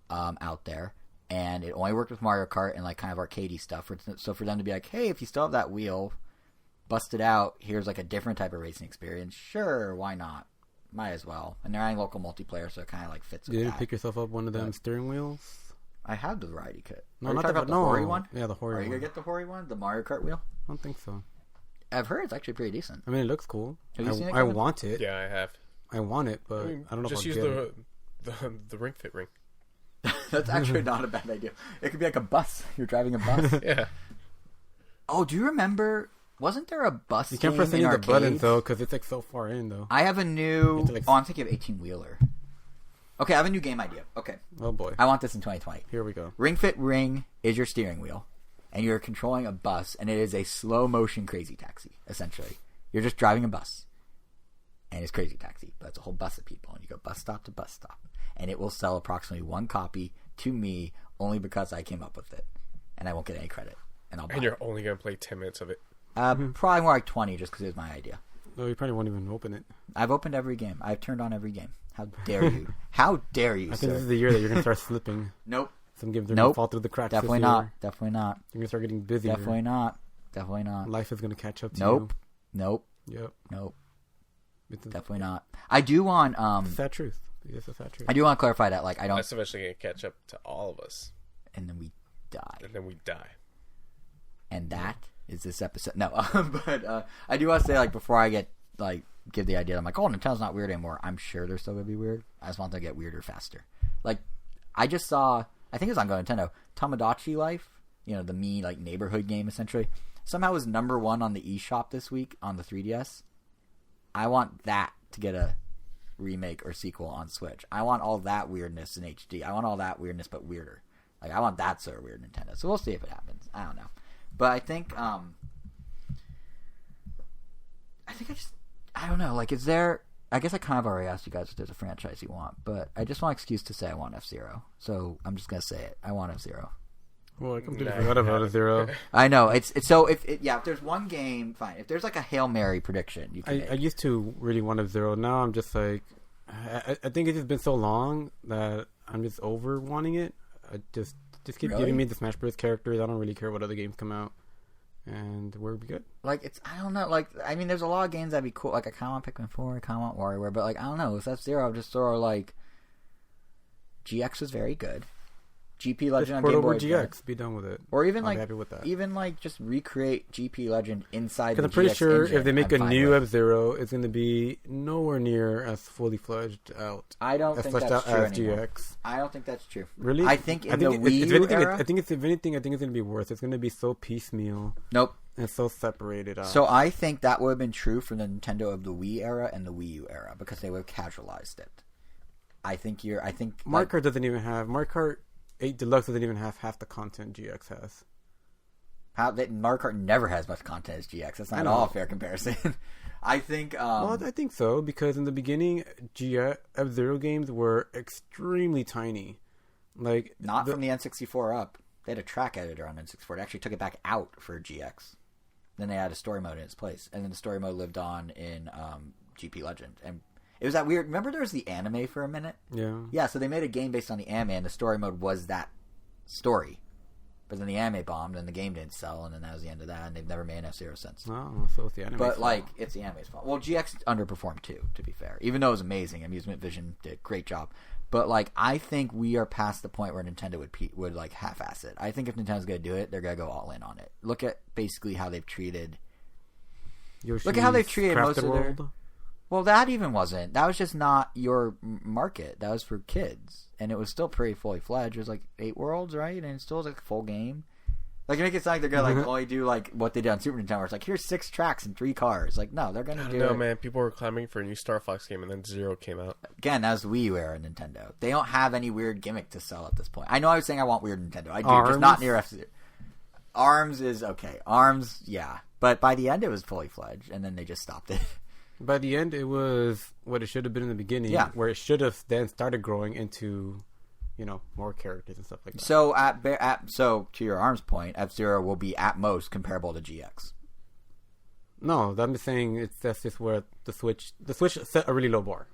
out there, and it only worked with Mario Kart and like kind of arcadey stuff. So for them to be like, hey, if you still have that wheel, bust it out. Here's like a different type of racing experience. Sure, why not? Might as well. And they're adding local multiplayer, so it kind of like fits. You didn't pick yourself up one of them steering wheels? I have the variety kit. No, not the Hori one. Yeah, the Hori one. Are you gonna get the Hori one? The Mario Kart wheel? I don't think so. I've heard it's actually pretty decent. I mean, it looks cool. Have you seen it? I want it. Yeah, I have. I want it, but I don't know just if I'll use get it. the Ring Fit ring. That's actually not a bad idea. It could be like a bus. You're driving a bus. Yeah. Oh, do you remember? Wasn't there a bus? You can't press any of the buttons though, because it's like so far in though. I have a new. I'm thinking of 18-wheeler. Okay, I have a new game idea. Okay. Oh boy. I want this in 2020. Here we go. Ring Fit Ring is your steering wheel, and you're controlling a bus, and it is a slow motion Crazy Taxi. Essentially, you're just driving a bus, and it's Crazy Taxi, but it's a whole bus of people, and you go bus stop to bus stop, and it will sell approximately one copy to me only because I came up with it, and I won't get any credit, and I'll buy And you're only gonna play 10 minutes of it. Probably more like 20, just because it was my idea. No, you probably won't even open it. I've opened every game. I've turned on every game. How dare you? How dare you, I sir? think this is the year that you're going to start slipping. Nope. Some games are going to fall through the cracks. Definitely this not. year. Definitely not. You're going to start getting busier. Definitely not. Definitely not. Life is going to catch up to Nope. you. Nope. Yep. Nope. It's Definitely not. I do want it's a sad truth. It's a sad truth. I do want to clarify that like I don't That's eventually gonna catch up to all of us. and then we die. And then we die. And that is this episode. No, but I do want to say like before I get like give the idea I'm like, oh, Nintendo's not weird anymore. I'm sure they're still gonna be weird. I just want them to get weirder faster. Like I just saw I think it was on Go Nintendo, Tamagotchi Life, you know, the me like neighborhood game essentially. Somehow was #1 on the eShop this week on the 3DS. I want that to get a remake or sequel on Switch. I want all that weirdness in HD. I want all that weirdness but weirder. Like I want that sort of weird Nintendo. So we'll see if it happens. I don't know. But I think I don't know. Like is there I guess I kind of already asked you guys if there's a franchise you want, but I just want an excuse to say I want F-Zero. So I'm just going to say it. I want F-Zero. Well, I completely forgot about F-Zero. I know. It's so if there's one game, fine. If there's like a Hail Mary prediction, you can I used to really want F-Zero. Now I'm just like I think it's just been so long that I'm just over wanting it. I just keep giving me the Smash Bros. Characters. I don't really care what other games come out. And we'll be good. Like, it's, I don't know, like, I mean, there's a lot of games that'd be cool. Like, I kind of want Pikmin 4, I kind of want WarioWare, but, like, I don't know. With F-Zero, just sort of, like, GX was very good. GP Legend on Game Boy. GX, be done with it. Or even, I'll like, be happy with that. Even, like, just recreate GP Legend inside the GX Because I'm pretty sure engine, if they make a I'm new fine with. F-Zero, it's going to be nowhere near as fully fledged out. I don't think that's true anymore. GX. I don't think that's true. Really? I think in the Wii U era... I think if anything, it's going to be worse. It's going to be so piecemeal. Nope. And so separated out. So I think that would have been true for the Nintendo of the Wii era and the Wii U era because they would have casualized it. Mario Kart doesn't even have... Mario Kart 8 Deluxe doesn't even have half the content GX has. Mario Kart never has much content as GX. That's not at all a fair comparison. I think... well, I think so, because in the beginning, F-Zero games were extremely tiny. Like Not from the N64 up. They had a track editor on N64. They actually took it back out for GX. Then they had a story mode in its place. And then the story mode lived on in GP Legend. And it was that weird... Remember there was the anime for a minute? Yeah. Yeah, so they made a game based on the anime, and the story mode was that story. But then the anime bombed, and the game didn't sell, and then that was the end of that, and they've never made an F-Zero since. Oh, so it's the anime. But, like, it's the anime's fault. Well, GX underperformed, too, to be fair. Even though it was amazing. Amusement Vision did a great job. But, like, I think we are past the point where Nintendo would like, half-ass it. I think if Nintendo's going to do it, they're going to go all in on it. Look at, basically, how they've treated... Look at how they've treated most of their... Well, that even wasn't. That was just not your market. That was for kids. And it was still pretty fully fledged. It was like 8 worlds, right? And it still was like a full game. Like, make it sound like they're going to like only do like what they did on Super Nintendo, where it's like, here's 6 tracks and 3 cars. Like, no, they're going to do No, man. People were clamoring for a new Star Fox game, and then Zero came out. Again, that was the Wii U era Nintendo. They don't have any weird gimmick to sell at this point. I know I was saying I want weird Nintendo. I do, Arms? just not near F-Zero. Arms is okay. Arms, yeah. But by the end, it was fully fledged, and then they just stopped it. By the end, it was what it should have been in the beginning. Yeah. Where it should have then started growing into, more characters and stuff like that. So so to your arm's point, F-Zero will be at most comparable to GX. No, I'm just saying that's just where the Switch set a really low bar.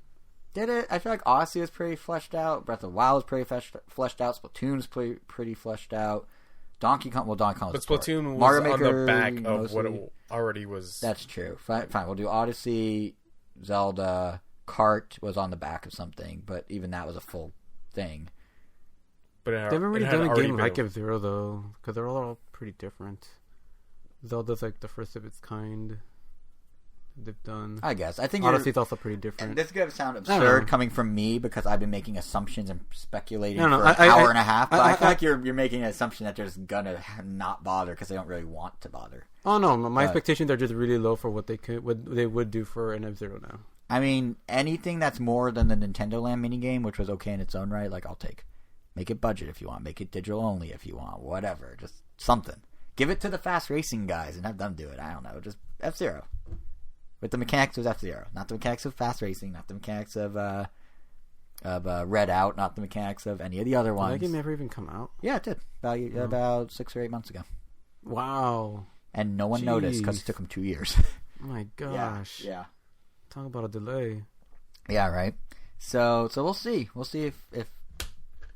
Did it? I feel like Odyssey was pretty fleshed out. Breath of the Wild was pretty fleshed out. Splatoon's pretty fleshed out. Donkey Kong was But Splatoon was on the back of what it already was. That's true. Fine. We'll do Odyssey, Zelda, Kart was on the back of something, but even that was a full thing. But they haven't really done a game like F-Zero, though, because they're all pretty different. Zelda's like the first of its kind they've done. I guess. I think Odyssey's also pretty different. And this is going to sound absurd coming from me because I've been making assumptions and speculating for an hour and a half. But I feel like you're making an assumption that they're just going to not bother because they don't really want to bother. Oh, no. My expectations are just really low for what they would do for an F-Zero now. I mean, anything that's more than the Nintendo Land minigame, which was okay in its own right, I'll take. Make it budget if you want. Make it digital only if you want. Whatever. Just something. Give it to the fast racing guys and have them do it. I don't know. Just F-Zero. With the mechanics of F-Zero. Not the mechanics of fast racing. Not the mechanics of Red Out. Not the mechanics of any of the other ones. Did that game ever even come out? Yeah, it did. About 6 or 8 months ago. Wow. And no one noticed because it took them 2 years. Oh my gosh. Yeah. Talk about a delay. Yeah, right. So we'll see. We'll see if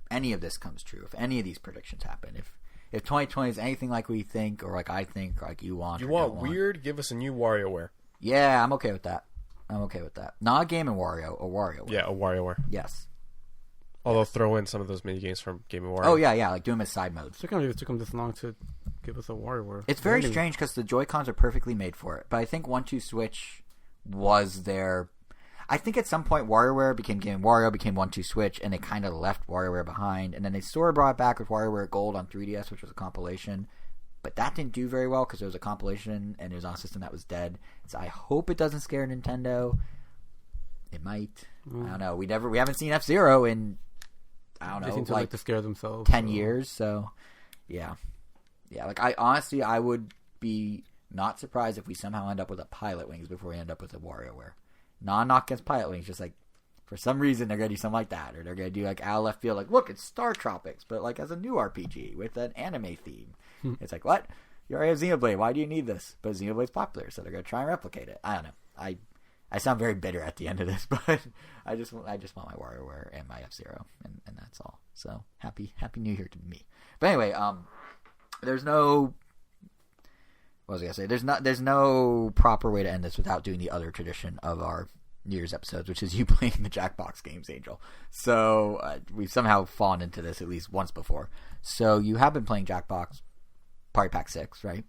any of this comes true. If any of these predictions happen. If 2020 is anything like we think, or like I think, or like you want. You want weird? Give us a new WarioWare. Yeah, I'm okay with that. Not a Game & Wario, a WarioWare. Yeah, a WarioWare. Yes. Although throw in some of those mini games from Game & Wario. Oh yeah, like do them as side modes. So it took them this long to give us a WarioWare. It's very strange because the Joy-Cons are perfectly made for it. But I think 1-2 Switch was their... I think at some point WarioWare became Game & Wario, became 1-2 Switch, and they kind of left WarioWare behind. And then they sort of brought it back with WarioWare Gold on 3DS, which was a compilation. But that didn't do very well because it was a compilation and it was on a system that was dead. So I hope it doesn't scare Nintendo. It might. I don't know. We haven't seen F-Zero in, I don't know, they seem to like to scare themselves. 10 years. So yeah. Like I would be not surprised if we somehow end up with a Pilot Wings before we end up with a WarioWare. Not against Pilot Wings, just like for some reason they're gonna do something like that, or they're gonna do like out of left field, like look, it's Star Tropics, but like as a new RPG with an anime theme. It's like, what? You already have Xenoblade. Why do you need this? But Xenoblade's popular, so they're gonna try and replicate it. I don't know. I sound very bitter at the end of this, but I just want my WarioWare and my F-Zero, and that's all. So happy New Year to me. But anyway, there's no. What was I gonna say? There's no proper way to end this without doing the other tradition of our New Year's episodes, which is you playing the Jackbox games, Angel. So we've somehow fallen into this at least once before. So you have been playing Jackbox Party Pack 6, right?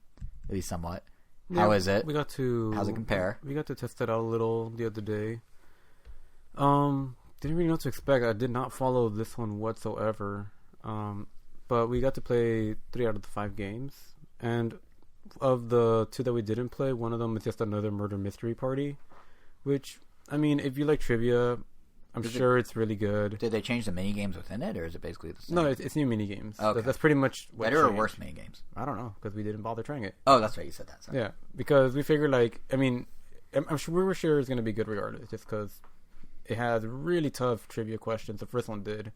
At least somewhat. Yeah, how is it? How's it compare? We got to test it out a little the other day. Didn't really know what to expect. I did not follow this one whatsoever. But we got to play 3 out of the 5 games, and of the 2 that we didn't play, one of them is just another murder mystery party, which, I mean, if you like trivia, I'm sure it's really good. Did they change the mini games within it, or is it basically the same? No, it's new mini games. Okay. That's pretty much what better or worse mini games? I don't know, because we didn't bother trying it. Oh, that's right, you said that. Sorry. Yeah, because we figured, I'm sure we were sure it's going to be good regardless, just because it has really tough trivia questions. The first one did,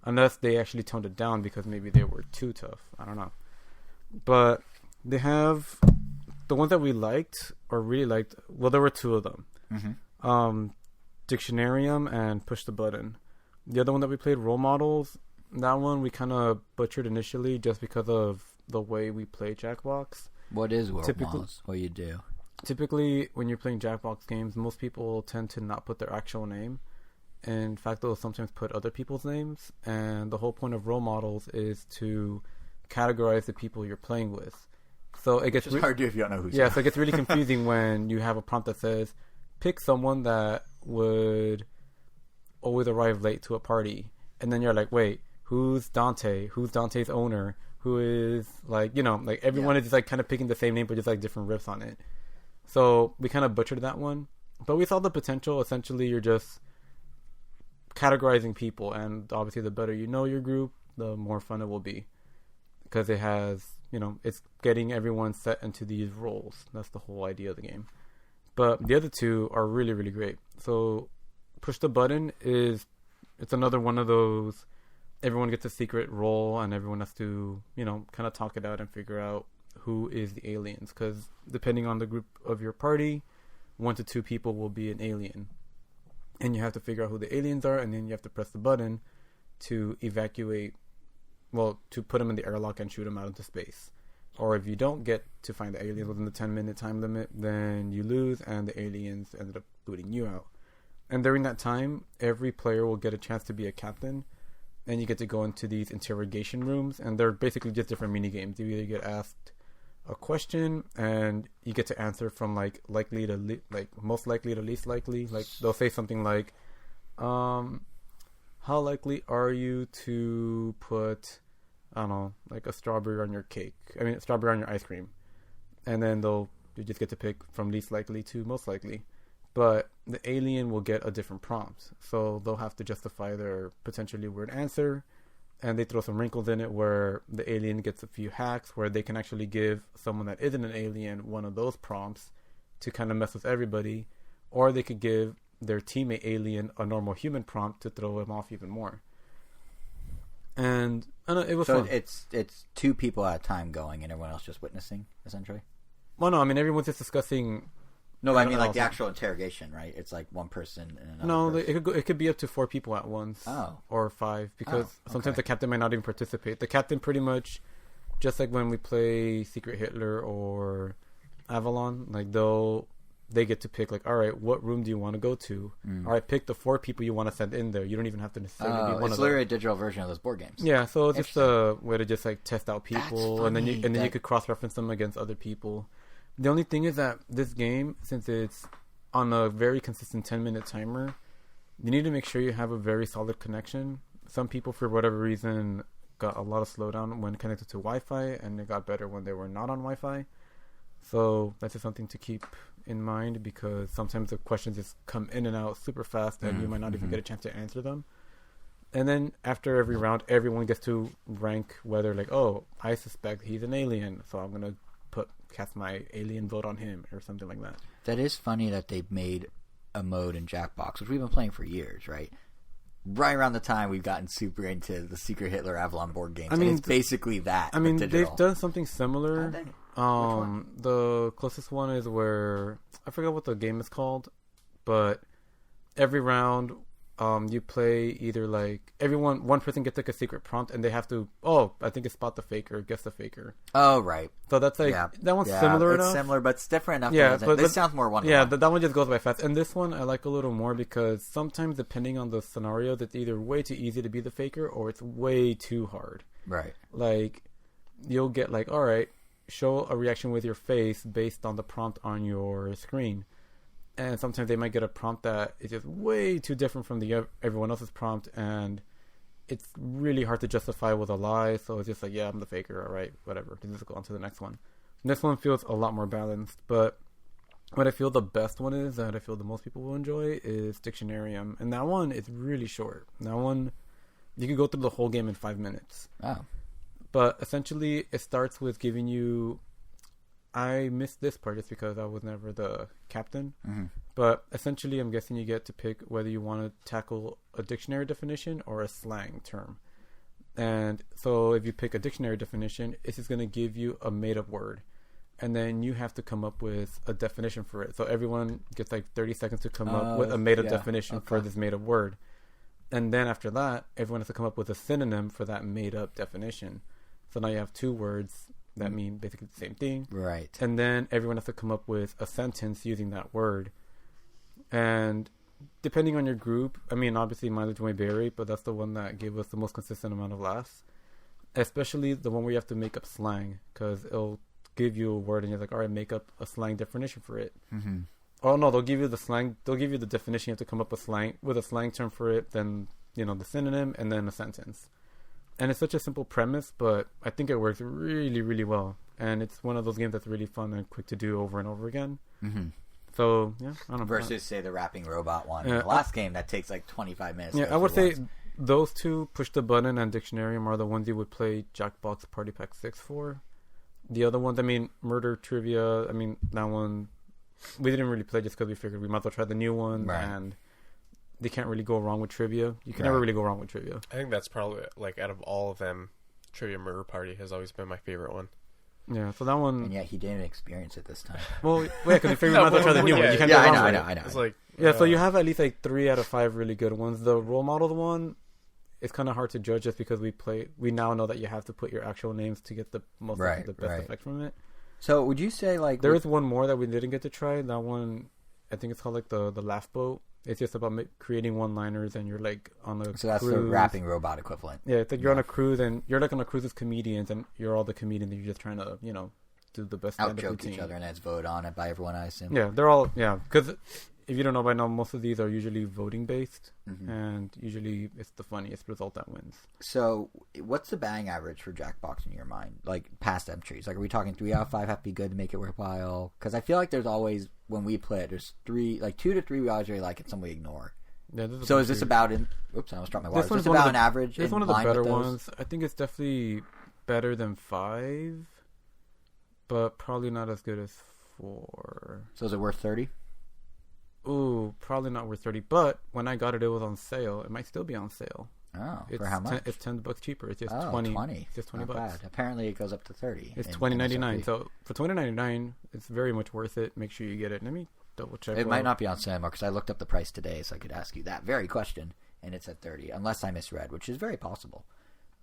unless they actually toned it down because maybe they were too tough. I don't know, but they have the ones that we liked or really liked. Well, there were 2 of them. Mm-hmm. Dictionarium and Push the Button. The other one that we played, Role Models, that one we kind of butchered initially just because of the way we play Jackbox. What is Role Models? What do you do? Typically, when you're playing Jackbox games, most people tend to not put their actual name. In fact, they'll sometimes put other people's names. And the whole point of Role Models is to categorize the people you're playing with. So it gets hard to do if you don't know who's. Yeah, so it gets really confusing when you have a prompt that says, pick someone that would always arrive late to a party, and then you're like, wait, who's Dante? Who's Dante's owner? Who is everyone is just like kind of picking the same name but just like different riffs on it. So we kind of butchered that one, but we saw the potential. Essentially, you're just categorizing people, and obviously the better you know your group, the more fun it will be, because it has, it's getting everyone set into these roles. That's the whole idea of the game. But the other two are really, really great. So Push the Button it's another one of those, everyone gets a secret role and everyone has to, kind of talk it out and figure out who is the aliens. Because depending on the group of your party, 1 to 2 people will be an alien. And you have to figure out who the aliens are, and then you have to press the button to evacuate, to put them in the airlock and shoot them out into space. Or if you don't get to find the aliens within the 10-minute time limit, then you lose and the aliens ended up booting you out. And during that time, every player will get a chance to be a captain, and you get to go into these interrogation rooms, and they're basically just different mini games. You either get asked a question, and you get to answer from likely to most likely to least likely. Like they'll say something like, "How likely are you to put, I don't know, like a strawberry on your cake? Strawberry on your ice cream?" And then you just get to pick from least likely to most likely. But the alien will get a different prompt. So they'll have to justify their potentially weird answer. And they throw some wrinkles in it where the alien gets a few hacks where they can actually give someone that isn't an alien one of those prompts to kind of mess with everybody. Or they could give their teammate alien a normal human prompt to throw him off even more. And I don't know, it was fun. It's 2 people at a time going and everyone else just witnessing, essentially? Well, no, everyone's just discussing... No, I mean like the actual interrogation, right? It's like one person and another person. It could be up to 4 people at once. Or 5, because sometimes the captain might not even participate. The captain pretty much, just like when we play Secret Hitler or Avalon, like they get to pick like, all right, what room do you want to go to? All right, pick the 4 people you want to send in there. You don't even have to necessarily be one of them. It's literally a digital version of those board games. Yeah, so it's just a way to just like test out people, and then you could cross-reference them against other people. The only thing is that this game, since it's on a very consistent 10-minute timer, you need to make sure you have a very solid connection. Some people, for whatever reason, got a lot of slowdown when connected to Wi-Fi, and it got better when they were not on Wi-Fi. So that's just something to keep in mind, because sometimes the questions just come in and out super fast, and you might not even get a chance to answer them. And then after every round, everyone gets to rank whether like, oh, I suspect he's an alien, so I'm going to cast my alien vote on him or something like that. That is funny that they've made a mode in Jackbox, which we've been playing for years, right? Right around the time we've gotten super into the Secret Hitler Avalon board games. It's basically that. They've done something similar. The closest one is where, I forgot what the game is called, but every round you play either like one person gets like a secret prompt and they have to I think it's spot the faker, guess the faker. Oh right. So that's like that one's similar enough. It's similar, but it's different enough. Yeah, but this sounds more one. Yeah, that one just goes by fast. And this one I like a little more because sometimes depending on the scenario, it's either way too easy to be the faker or it's way too hard. Right. Like you'll get like, all right, show a reaction with your face based on the prompt on your screen. And sometimes they might get a prompt that is just way too different from everyone else's prompt, and it's really hard to justify with a lie. So it's just like, yeah, I'm the faker. All right, whatever. Just go on to the next one. This one feels a lot more balanced. But what I feel the best one is, that I feel the most people will enjoy, is Dictionarium. And that one is really short. That one, you can go through the whole game in 5 minutes. Oh. But essentially, it starts with giving you... I missed this part just because I was never the captain. Mm-hmm. But essentially, I'm guessing you get to pick whether you want to tackle a dictionary definition or a slang term. And so if you pick a dictionary definition, it's just going to give you a made-up word. And then you have to come up with a definition for it. So everyone gets like 30 seconds to come up with a made-up definition for this made-up word. And then after that, everyone has to come up with a synonym for that made-up definition. So now you have 2 words that mean basically the same thing. Right. And then everyone has to come up with a sentence using that word. And depending on your group, I mean, obviously mileage may vary, but that's the one that gave us the most consistent amount of laughs. Especially the one where you have to make up slang, because it'll give you a word and you're like, all right, make up a slang definition for it. Mm-hmm. Oh no, they'll give you the slang. They'll give you the definition. You have to come up with a slang term for it. Then the synonym and then a sentence. And it's such a simple premise, but I think it works really, really well. And it's one of those games that's really fun and quick to do over and over again. Mm-hmm. So, yeah, I don't know. Versus, say, the rapping robot one. The last game, that takes like 25 minutes. Yeah, I would say those 2, Push the Button and Dictionarium, are the ones you would play Jackbox Party Pack 6 for. The other ones, I mean, Murder Trivia, I mean, that one, we didn't really play just because we figured we might as well try the new one, and they can't really go wrong with trivia. You can never really go wrong with trivia. I think that's probably, like, out of all of them, Trivia Murder Party has always been my favorite one. Yeah, so that one... And yet he didn't experience it this time. Well, yeah, because you figured we might as well try the new one. You can't go wrong with it. I know. It's like... So you have at least, like, 3 out of 5 really good ones. The role model one, it's kind of hard to judge just because we now know that you have to put your actual names to get the most the best effect from it. So would you say, like... There is one more that we didn't get to try. That one, I think it's called, like, the Laugh Boat. It's just about creating one-liners, and you're, like, on a cruise. So that's the rapping robot equivalent. Yeah, it's like you're on a cruise, and you're, like, on a cruise with comedians, and you're all the comedians, and you're just trying to, do the best stand-up out-joke routine. each other, and that's voted on it by everyone, I assume. Yeah, they're all... Yeah, because... If you don't know by now, most of these are usually voting based, and usually it's the funniest result that wins. So, what's the batting average for Jackbox in your mind? Like past entries, like are we talking 3 out of 5 have to be good to make it worthwhile? Because I feel like there's always when we play it, there's 2 to 3 we always really like and some we ignore. Yeah, so is this about in? Oops, I almost dropped my water. Is this about an average? It's one of the better ones. I think it's definitely better than 5, but probably not as good as 4. So is it worth 30? Ooh, probably not worth 30. But when I got it, it was on sale. It might still be on sale. Oh, for how much? It's $10 cheaper. It's just 20. It's just $20. Not bad. Apparently, it goes up to 30. It's $20.99. So for $20.99, it's very much worth it. Make sure you get it. Let me double check. It might not be on sale anymore because I looked up the price today, so I could ask you that very question, and it's at 30, unless I misread, which is very possible.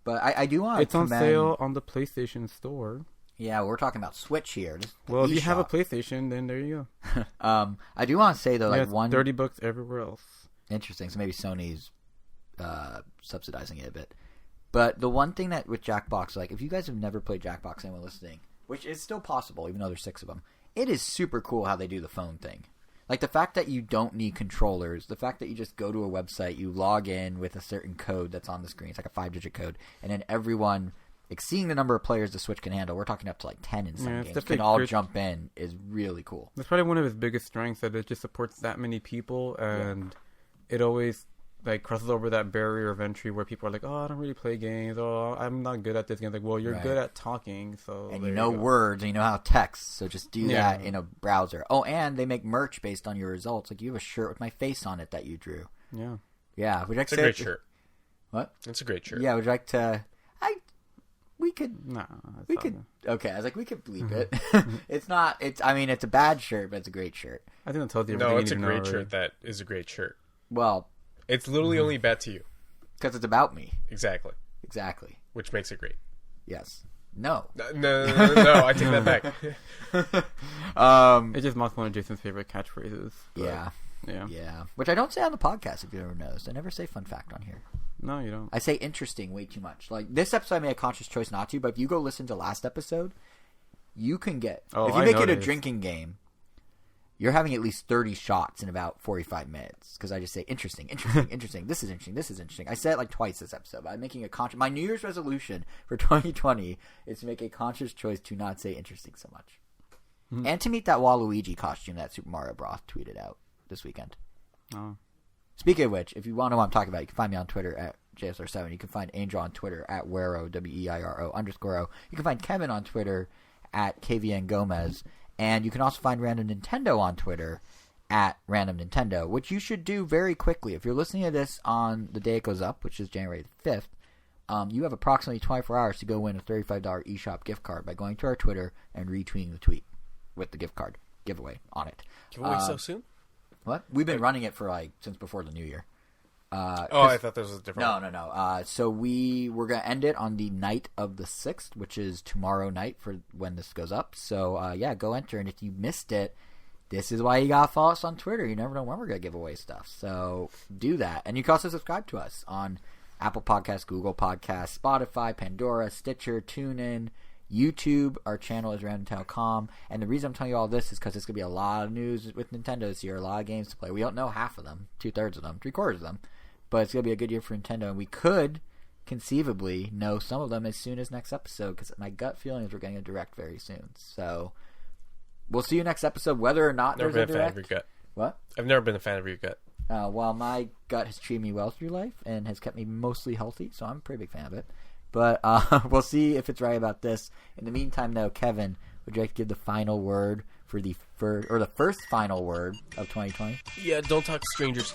But I do want. It's on sale on the PlayStation Store. Yeah, we're talking about Switch here. Well, if you have a PlayStation, then there you go. I do want to say though, like $30 everywhere else. Interesting. So maybe Sony's subsidizing it a bit. But the one thing that with Jackbox, like if you guys have never played Jackbox, anyone listening, which is still possible, even though there's 6 of them, it is super cool how they do the phone thing. Like the fact that you don't need controllers, the fact that you just go to a website, you log in with a certain code that's on the screen. It's like a 5-digit code, and then everyone. Exceeding the number of players the Switch can handle, we're talking up to like 10 in some games, can all jump in, is really cool. That's probably one of his biggest strengths, that it just supports that many people, and it always like crosses over that barrier of entry where people are like, oh, I don't really play games, oh, I'm not good at this game. Like, well, you're good at talking, so and you know words, and you know how to text, so just do that in a browser. Oh, and they make merch based on your results. Like, you have a shirt with my face on it that you drew. Yeah. Would you like to say... It's a great shirt. What? It's a great shirt. Yeah, would you like to... We could. No, we could. Okay, I was like, we could bleep it. It's not. I mean, it's a bad shirt, but it's a great shirt. I think I told you. No, it's a great shirt. That is a great shirt. Well, it's literally only bad to you because it's about me. Exactly. Which makes it great. Yes. No. No. I take that back. It's just one of Jason's favorite catchphrases. Yeah. Which I don't say on the podcast. If you ever noticed, I never say fun fact on here. No, you don't. I say interesting way too much. Like this episode, I made a conscious choice not to. But if you go listen to last episode, you can get. If you make it a drinking game, you're having at least 30 shots in about 45 minutes. Because I just say interesting. This is interesting. I said it like twice this episode. But I'm making a conscious. My New Year's resolution for 2020 is to make a conscious choice to not say interesting so much, and to meet that Waluigi costume that Super Mario Bros. Tweeted out this weekend. Oh. Speaking of which, if you want to know what I'm talking about, you can find me on Twitter at JSR7. You can find Angel on Twitter at Wero, WEIRO_O. You can find Kevin on Twitter at KVN Gomez. And you can also find Random Nintendo on Twitter at Random Nintendo, which you should do very quickly. If you're listening to this on the day it goes up, which is January 5th, you have approximately 24 hours to go win a $35 eShop gift card by going to our Twitter and retweeting the tweet with the gift card giveaway on it. Giveaway so soon? What? We've been running it for since before the new year. I thought this was a different one. No. So we're going to end it on the night of the 6th, which is tomorrow night for when this goes up. So, go enter. And if you missed it, this is why you got to follow us on Twitter. You never know when we're going to give away stuff. So do that. And you can also subscribe to us on Apple Podcasts, Google Podcasts, Spotify, Pandora, Stitcher, TuneIn, YouTube. Our channel is RandomTown.com, and the reason I'm telling you all this is because it's going to be a lot of news with Nintendo this year, a lot of games to play. We don't know half of them, 2/3 of them, 3/4 of them, but it's going to be a good year for Nintendo, and we could conceivably know some of them as soon as next episode, because my gut feeling is we're getting a direct very soon. So we'll see you next episode, whether or not there's a direct. Never been a fan of your gut. What? I've never been a fan of your gut. Well, my gut has treated me well through life and has kept me mostly healthy, so I'm a pretty big fan of it. But we'll see if it's right about this. In the meantime, though, Kevin, would would you like to give the final word for the first final word of 2020? Yeah, don't talk to strangers.